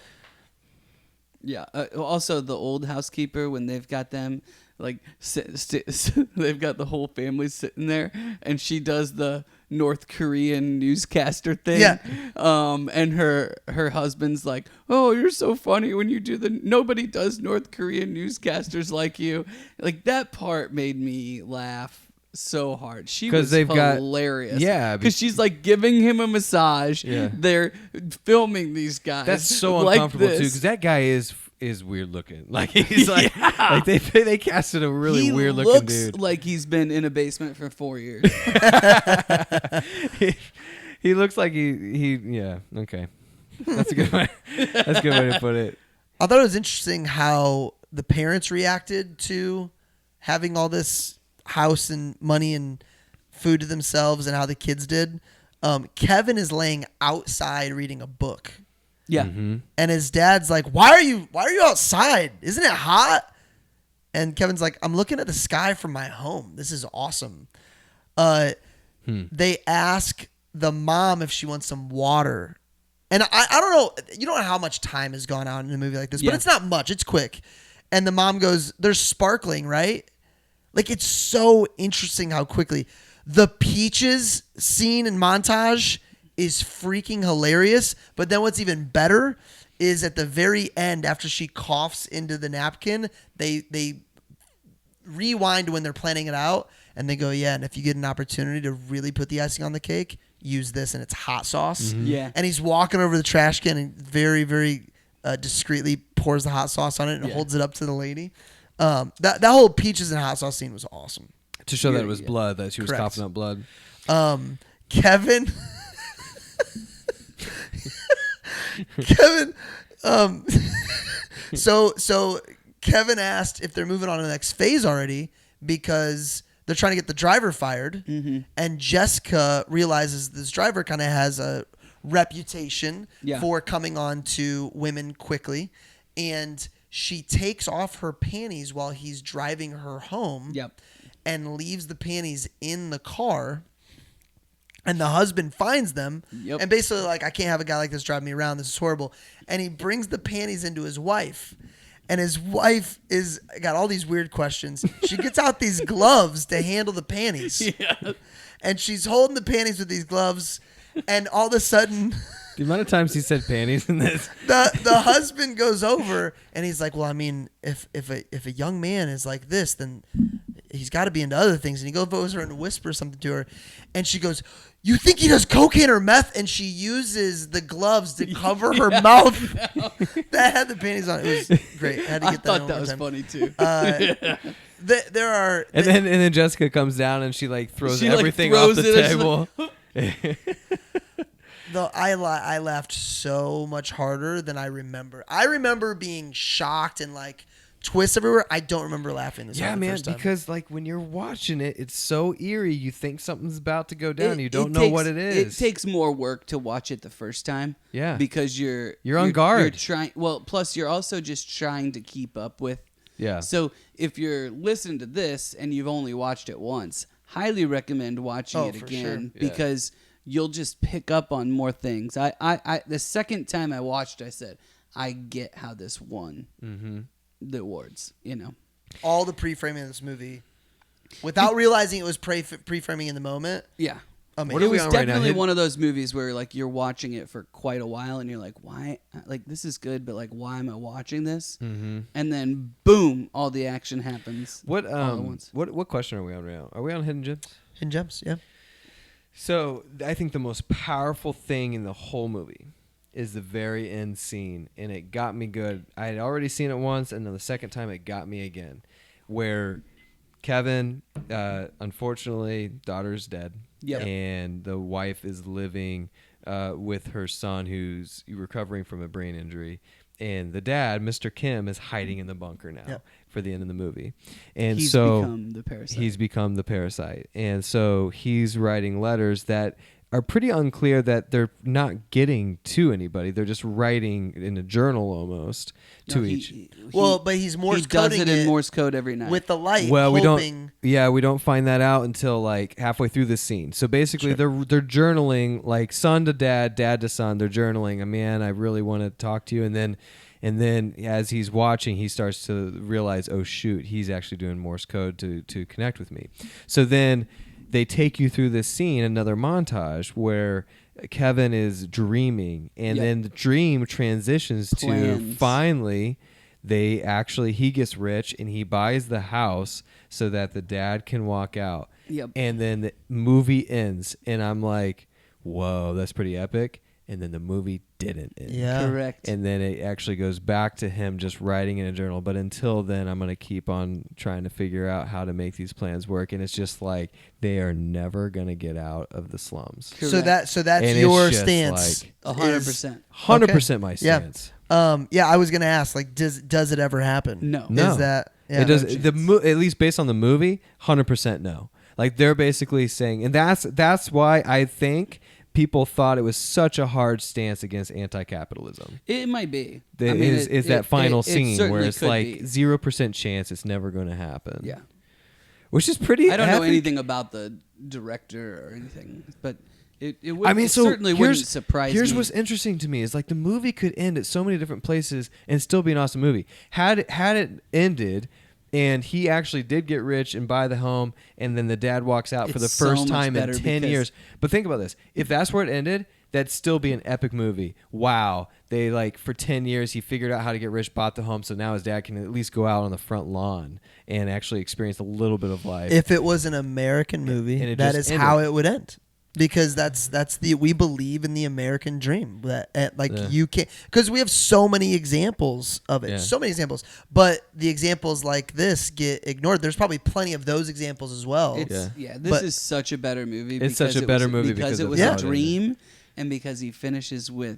Yeah. Also, the old housekeeper, when they've got them, like, they've got the whole family sitting there, and she does the North Korean newscaster thing. Yeah. And her husband's like, "Oh, you're so funny when you do nobody does North Korean newscasters like you." Like, that part made me laugh so hard. She was hilarious. Because she's like giving him a massage. Yeah. They're filming these guys. That's so like uncomfortable too, because that guy is weird looking. Like he's like they casted a really weird looking dude. He looks like he's been in a basement for 4 years. He looks like he yeah, okay. That's a good way. That's a good way to put it. I thought it was interesting how the parents reacted to having all this house and money and food to themselves, and how the kids did. Kevin is laying outside reading a book. Yeah. Mm-hmm. And his dad's like, why are you outside? Isn't it hot? And Kevin's like, I'm looking at the sky from my home. This is awesome. They ask the mom if she wants some water. And I don't know. You don't know how much time has gone on in a movie like this, but it's not much. It's quick. And the mom goes, they're sparkling, right? Like, it's so interesting how quickly. The peaches scene and montage is freaking hilarious. But then what's even better is at the very end, after she coughs into the napkin, they rewind when they're planning it out, and they go, yeah, and if you get an opportunity to really put the icing on the cake, use this, and it's hot sauce. Mm-hmm. Yeah. And he's walking over the trash can and very, very discreetly pours the hot sauce on it and holds it up to the lady. That whole peaches and hot sauce scene was awesome. To show that it was blood, that she was coughing up blood. Kevin... So Kevin asked if they're moving on to the next phase already because they're trying to get the driver fired. Mm-hmm. And Jessica realizes this driver kind of has a reputation for coming on to women quickly. And she takes off her panties while he's driving her home and leaves the panties in the car. And the husband finds them and basically like, I can't have a guy like this driving me around. This is horrible. And he brings the panties into his wife. And his wife is got all these weird questions. She gets out these gloves to handle the panties. Yeah. And she's holding the panties with these gloves. And all of a sudden... The amount of times he said panties in this. The husband goes over and he's like, well, I mean, if a young man is like this, then he's got to be into other things. And he goes over and whispers something to her. And she goes, you think he does cocaine or meth? And she uses the gloves to cover her mouth. That had the panties on. It was great. I had to get that. I thought that was funny too. There are, and then Jessica comes down and she like throws everything off the table. Though I laughed so much harder than I remember. I remember being shocked and like twists everywhere. I don't remember laughing this hard the first time. Because like when you're watching it, it's so eerie. You think something's about to go down. You don't know what it is. It takes more work to watch it the first time. Yeah, because you're on guard. You're trying. Well, plus you're also just trying to keep up with. Yeah. So if you're listening to this and you've only watched it once, highly recommend watching it again because you'll just pick up on more things. I the second time I watched, I said, I get how this won the awards. You know, all the pre-framing of this movie, without realizing it was pre-framing in the moment. Yeah. Amazing. It was definitely one of those movies where like you're watching it for quite a while and you're like, why? Like this is good, but like why am I watching this? Mm-hmm. And then boom, all the action happens. What question are we on right now? Are we on Hidden Gems? Hidden Gems, yeah. So I think the most powerful thing in the whole movie is the very end scene, and it got me good. I had already seen it once, and then the second time it got me again, where Kevin, unfortunately, daughter's dead, and the wife is living with her son who's recovering from a brain injury. And the dad, Mr. Kim, is hiding in the bunker now for the end of the movie. And he's so become the parasite. he's become the parasite. And so he's writing letters that are pretty unclear that they're not getting to anybody. They're just writing in a journal almost to each. But he's Morse he does coding it in Morse code every night with the light. Well, we hoping... we don't find that out until like halfway through the scene. So basically, they're journaling, like son to dad, dad to son. They're journaling. Man, I really want to talk to you. And then as he's watching, he starts to realize, oh shoot, he's actually doing Morse code to connect with me. So then they take you through this scene, another montage where Kevin is dreaming, and then the dream transitions to finally he gets rich and he buys the house so that the dad can walk out. Yep. And then the movie ends, and I'm like, whoa, that's pretty epic. And then the movie didn't end. Yeah. Correct. And then it actually goes back to him just writing in a journal. But until then, I'm going to keep on trying to figure out how to make these plans work. And it's just like they are never going to get out of the slums. Correct. So that's And your it's just stance. like 100%. 100% my stance. I was gonna ask, like, does it ever happen? No. Is that it does? At least based on the movie, 100% no. Like they're basically saying, and that's why I think people thought it was such a hard stance against anti-capitalism. It might be. Is that final scene where certainly it's could like be. 0% chance it's never going to happen. Yeah. Which is pretty. I don't know epic. anything about the director or anything, but it would. I mean, it so certainly wouldn't surprise Here's me. what's interesting to me is like the movie could end at so many different places and still be an awesome movie. Had it ended and he actually did get rich and buy the home, and then the dad walks out for the It's so first much time in better 10 years. But think about this. If that's where it ended, that'd still be an epic movie. Wow. They like for 10 years he figured out how to get rich, bought the home, so now his dad can at least go out on the front lawn and actually experience a little bit of life. If it was an American movie, that is how it would end. Because we believe in the American dream that you can't, because we have so many examples of it, so many examples, but the examples like this get ignored. There's probably plenty of those examples as well. This is such a better movie. It's such a better movie because it of was how a it dream, and because he finishes with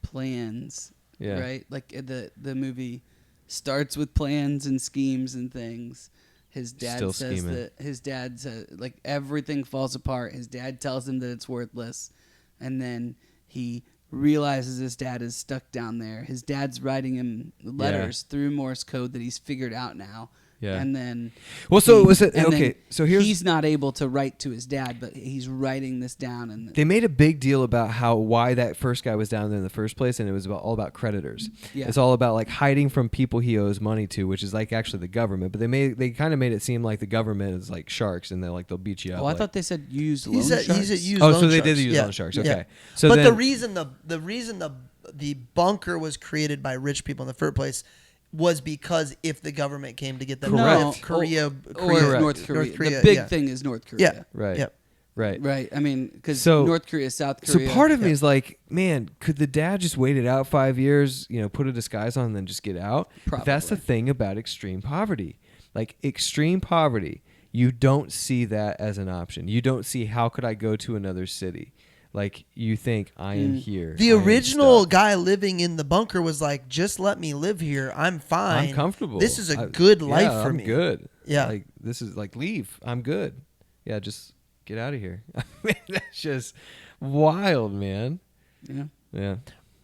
plans. Yeah. Right. Like the movie starts with plans and schemes and things. His dad Still says scheming. that his dad says like everything falls apart. His dad tells him that it's worthless, and then he realizes his dad is stuck down there. His dad's writing him letters through Morse code that he's figured out now. Yeah. And then he's he's not able to write to his dad, but he's writing this down, and they made a big deal about why that first guy was down there in the first place, and it was all about creditors. Yeah. It's all about like hiding from people he owes money to, which is like actually the government. But they kind of made it seem like the government is like sharks, and they'll beat you up. I thought they said use loan sharks. So they did use loan sharks. Okay. Yeah. So but then, the reason the bunker was created by rich people in the first place was because if the government came to get them, Correct. Korea or North Korea. The big thing is North Korea. Yeah. Right. Yep. Right. I mean, because So- North Korea, South Korea. So part of me is like, man, could the dad just wait it out 5 years, put a disguise on and then just get out? But that's the Probably. thing about extreme poverty. Like extreme poverty, you don't see that as an option. You don't see how could I go to another city? Like you think I am here. The I am original stuck. guy living in the bunker was like, just let me live here. I'm fine. I'm comfortable. This is a good life for I'm me. good. Yeah. Like this is like leave. I'm good. Yeah, just get out of here. I mean, that's just wild, man. Yeah. Yeah.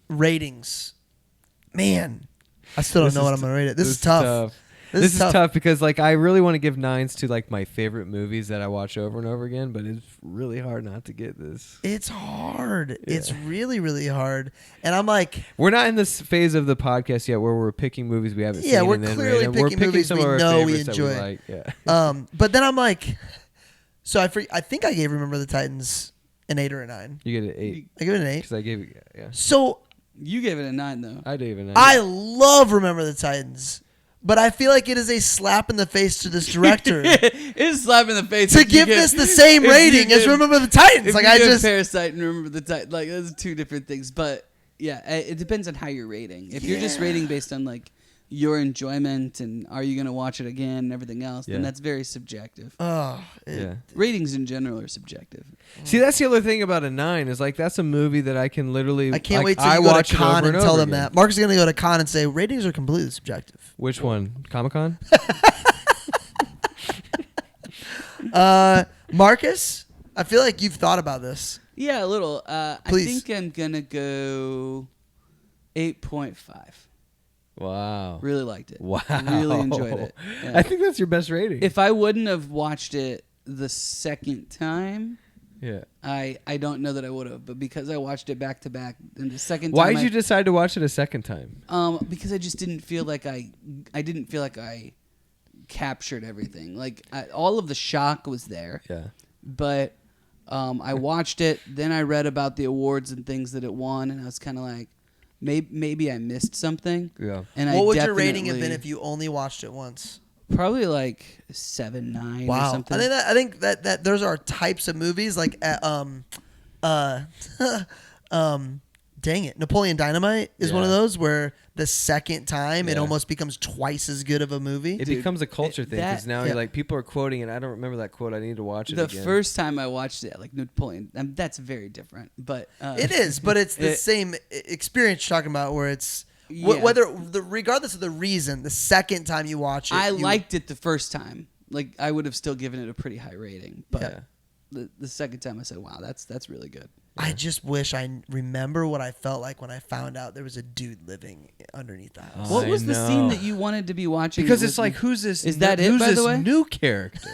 Ratings. Man, I still don't This know is what I'm going to rate it. This is tough. This is tough because like I really want to give 9s to like my favorite movies that I watch over and over again, but it's really hard not to get this. It's hard. It's really, really hard. And I'm like, We're not in this phase of the podcast yet where we're picking movies we haven't seen. we're and then clearly rate 'em. We're picking movies some we of our know we favorites that enjoy. like. Yeah. but then I'm like, so I think I gave Remember the Titans an 8 or a 9. You get an 8 I give it an 8. because I gave it. Yeah. So You gave it a 9, though. I gave it an 9. I love Remember the Titans, but I feel like it is a slap in the face to this director It's a slap in the face to if you give this the same if you rating as give- Remember the Titans. If Like you I give just Parasite and Remember the Titans, like those are two different things. But yeah, it depends on how you're rating. If you're just rating based on like your enjoyment and are you going to watch it again and everything else, then Yeah. that's very subjective. Yeah. Ratings in general are subjective. See, that's the other thing about a 9 is like that's a movie that I can literally. I can't like, wait till I you go watch to it con over and and tell over them again. that. Mark is going to go to con and say ratings are completely subjective. Which one? Comic-Con? Marcus, I feel like you've thought about this. Yeah, a little. Please. I think I'm going to go 8.5. Wow. Really liked it. Wow. Really enjoyed it. Yeah. I think that's your best rating. If I wouldn't have watched it the second time, yeah. I don't know that I would have. But because I watched it back to back, and the second Why time, did you decide to watch it a second time? because I just didn't feel like I didn't feel like I captured everything. Like all of the shock was there, Yeah. but I watched it. Then I read about the awards and things that it won, and I was kind of like, maybe I missed something. Yeah. And What would your rating have been if you only watched it once? Probably like 7, 9 or Wow. something. I think that those are types of movies like dang it, Napoleon Dynamite is one of Yeah. those where the second time it Yeah. almost becomes twice as good of a movie. It becomes a culture thing because now yeah. you're like people are quoting it. I don't remember that quote. I need to watch it The again. first time I watched it, like Napoleon, that's very different. But It is, but it's the same experience you're talking about where it's whether regardless of the reason, the second time you watch it, I liked it the first time. Like I would have still given it a pretty high rating, but Yeah. the second time I said, "Wow, that's really good." I just wish I remember what I felt like when I found out there was a dude living underneath the house. What I was the scene know. that you wanted to be watching? Because with it's like, me? who's this? Is that it, Who's by the this way? new character?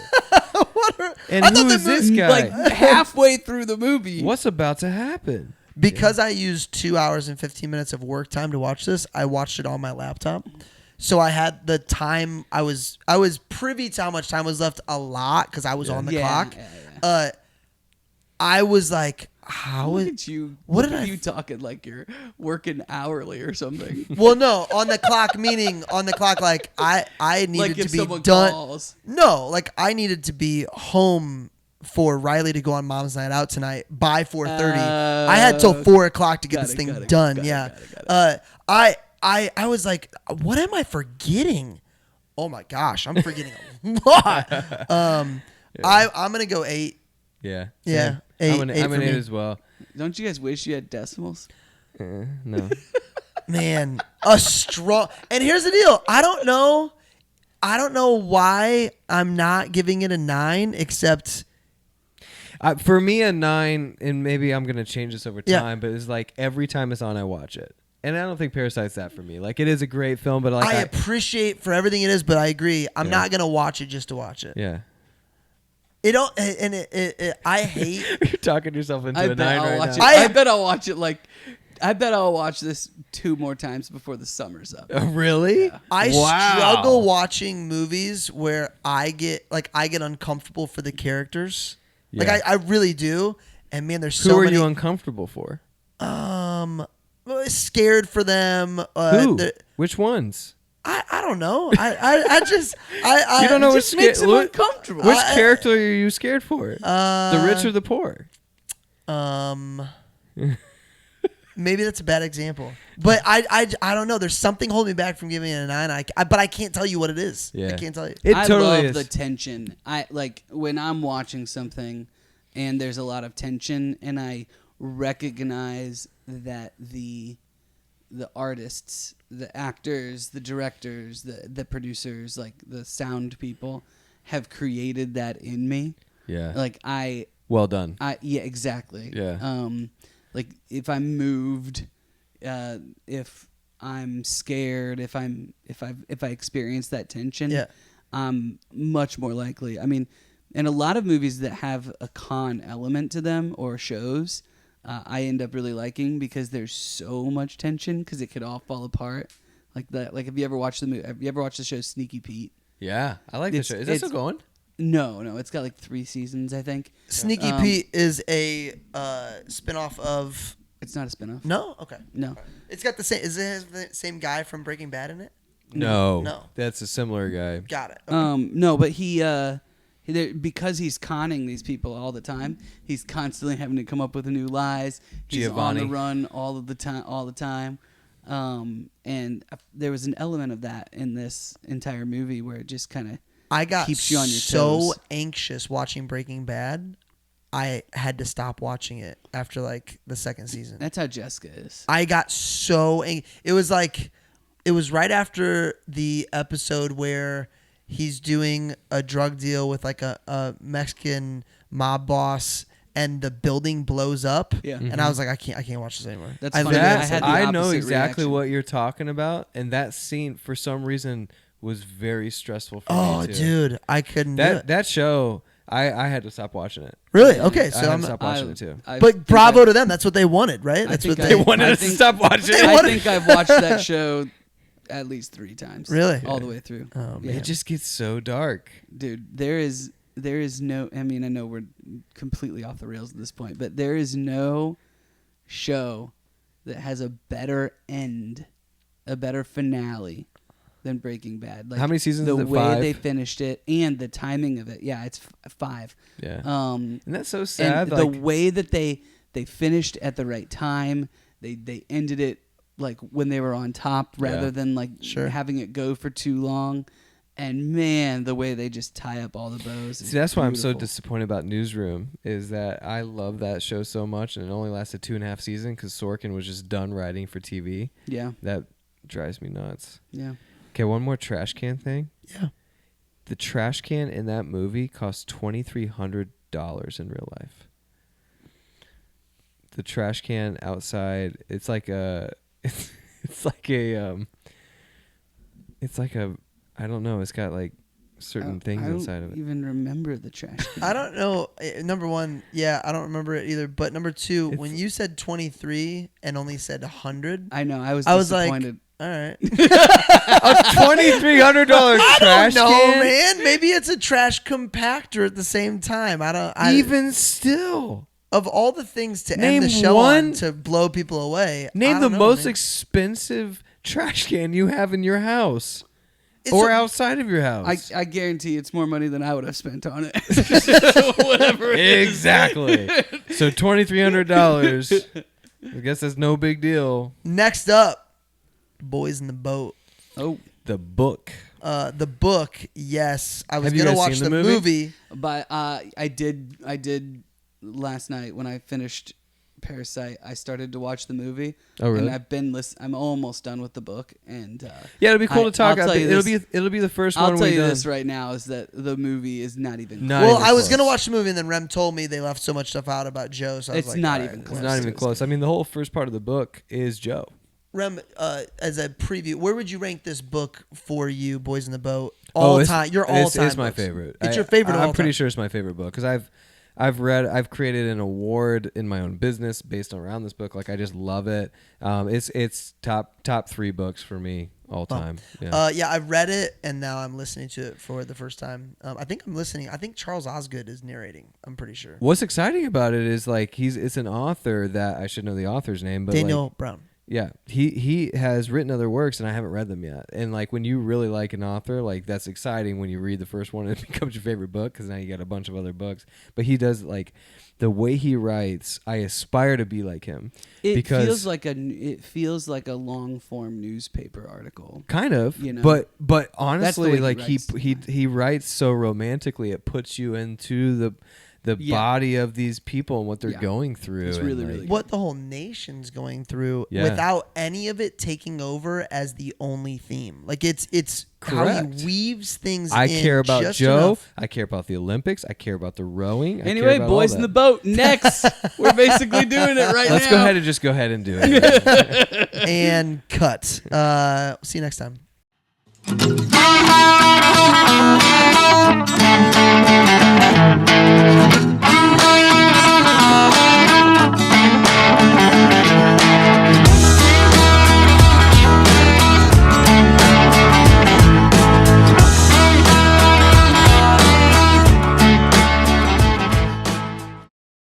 And I thought who the is this movie- guy? like halfway through the movie. What's about to happen? Because I used 2 hours and 15 minutes of work time to watch this, I watched it on my laptop. So I had the time. I was privy to how much time was left. A lot because I was on the clock. Yeah. I was like, how Look is? at you! What Look did at I- you talking like you're working hourly or something? Well, no, on the clock meaning on the clock. Like I needed like to if be someone done. calls. No, like I needed to be home for Riley to go on Mom's Night Out tonight by 4:30. I had till 4 o'clock to get this thing done. got Yeah. I was like, what am I forgetting? Oh my gosh, I'm forgetting a lot. I'm gonna go 8. Yeah. Yeah, Same. 8, I'm 8 an for 8 me. as well. Don't you guys wish you had decimals? No. Man, a strong. And here's the deal. I don't know why I'm not giving it a 9, except For me, a 9, and maybe I'm gonna change this over Yeah. time, but it's like every time it's on, I watch it. And I don't think Parasite's that for me. Like it is a great film, but like I appreciate for everything it is. But I agree, I'm Yeah. not gonna watch it just to watch it. yeah. It don't, and I hate. You're talking yourself into I a bet 9 I'll right watch now. it. I bet I'll watch it I bet I'll watch this 2 more times before the summer's up. Really? I Wow. struggle watching movies where I get uncomfortable for the characters. Yeah. Like I really do. And man, there's Who so are many. you uncomfortable for? Scared for them. Who? Which ones? I don't know. I just I You don't know It which just makes him which uncomfortable. character are you scared for? The rich or the poor? Maybe that's a bad example, but I don't know. There's something holding me back from giving it a 9. But I can't tell you what it is. Yeah. I can't tell you. It I totally love is. the tension. I like when I'm watching something and there's a lot of tension and I recognize that the artists, the actors, the directors, the producers, like the sound people have created that in me. Yeah. Like Well done. yeah, exactly. Yeah. Like if I'm moved, if I'm scared, if I experience that tension, Yeah. I'm much more likely. I mean, and a lot of movies that have a con element to them or shows, I end up really liking because there's so much tension because it could all fall apart. Like have you ever watched the show Sneaky Pete? Yeah. I like this show. Is that still going? No, it's got like 3 seasons, I think. Sneaky Pete is a spinoff of. It's not a spinoff. No, okay. No. It's got the same. Is it the same guy from Breaking Bad in it? No. No. That's a similar guy. Got it. Okay. No, but he because he's conning these people all the time, he's constantly having to come up with new lies. He's Giovanni. on the run all the time. And there was an element of that in this entire movie where it just kind of I got keeps you on your so toes. anxious watching Breaking Bad. I had to stop watching it after like the second season. That's how Jessica is. I got so it was right after the episode where he's doing a drug deal with like a Mexican mob boss and the building blows up. Yeah. And I was like, I can't watch this anymore. That's I funny. literally- I had the I know opposite exactly reaction. what you're talking about, and that scene for some reason was very stressful for Oh, me too. dude, I couldn't do it. That show, I had to stop watching it. Really? Okay, I so had I'm. to stop watching it too. But bravo to them. That's what they wanted, right? I That's think what I- they They wanted I us to think- stop watching They it. wanted- I think I've watched that show at least 3 times. Really? All the way through. Oh, Yeah. man. It just gets so dark. Dude, there is no, I mean, I know we're completely off the rails at this point, but there is no show that has a better end, a better finale than Breaking Bad. Like, How many seasons the is it? way 5? they finished it and the timing of it. Yeah, it's 5. Yeah. And And that's so sad. the Like, way that they finished at the right time, they ended it like when they were on top rather Yeah. than like Sure. having it go for too long. And man, the way they just tie up all the bows. is see, that's why I'm so beautiful. disappointed about Newsroom, is that I love that show so much, and it only lasted 2.5 seasons because Sorkin was just done writing for TV. Yeah, That drives me nuts. yeah. Okay, one more trash can thing. Yeah. The trash can in that movie cost $2,300 in real life. The trash can outside, it's like a, it's like a, I don't know. It's got like certain things I don't inside of it. even remember the trash can. I don't know. Number one, yeah, I don't remember it either. But number two, It's- when you said 23 and only said 100, I know. I was like, disappointed. all right. A $2,300 I trash don't know, can? man. Maybe it's a trash compactor at the same time. Even still. Of all the things to Name end the show one- on to blow people away, Name I the don't know, most man. expensive trash can you have in your house. It's Or a- outside of your house. I guarantee it's more money than I would have spent on it. Whatever it is. Exactly. So $2,300. I guess that's no big deal. Next up, Boys in the Boat. Oh, The book. The book, yes. I was Have you gonna guys watch seen the the movie? movie. but I did last night when I finished Parasite. I started to watch the movie. Oh, really? And I've been I'm almost done with the book. And Yeah, it'll be cool to talk. I'll tell you It'll be the first I'll one tell we've you done. this right now is that the movie is not even. Not Well, even I was close. gonna watch the movie, and then Rem told me they left so much stuff out about Joe. So I was It's like, not all even right, close. It's not even It's close. I mean, the whole first part of the book is Joe. Rem, as a preview, where would you rank this book for you, Boys in the Boat? All time, your all time. It's my favorite. It's your favorite. of all I'm pretty time. sure it's my favorite book because I've created an award in my own business based around this book. Like I just love it. It's top 3 books for me all time. Yeah. Yeah, I've read it, and now I'm listening to it for the first time. I think I'm listening. I think Charles Osgood is narrating. I'm pretty sure. What's exciting about it is like it's an author that I should know the author's name, but Daniel like, Brown. yeah, he has written other works and I haven't read them yet. And like when you really like an author, like that's exciting when you read the first one and it becomes your favorite book because now you got a bunch of other books. But he does like the way he writes. I aspire to be like him. It because feels like a long form newspaper article. kind of, You know. but way honestly, he like writes. he writes so romantically. It puts you into the Yeah. body of these people and what they're Yeah. going through. It's and, really, like, really What the whole nation's going through Yeah. without any of it taking over as the only theme. Like it's how Correct. he weaves things. I in care about just Joe. enough. I care about the Olympics. I care about the rowing. I care Anyway, about Boys all in the that. Boat. Next, we're basically doing it right Let's now. go ahead and just go ahead and do it. And cut. See you next time.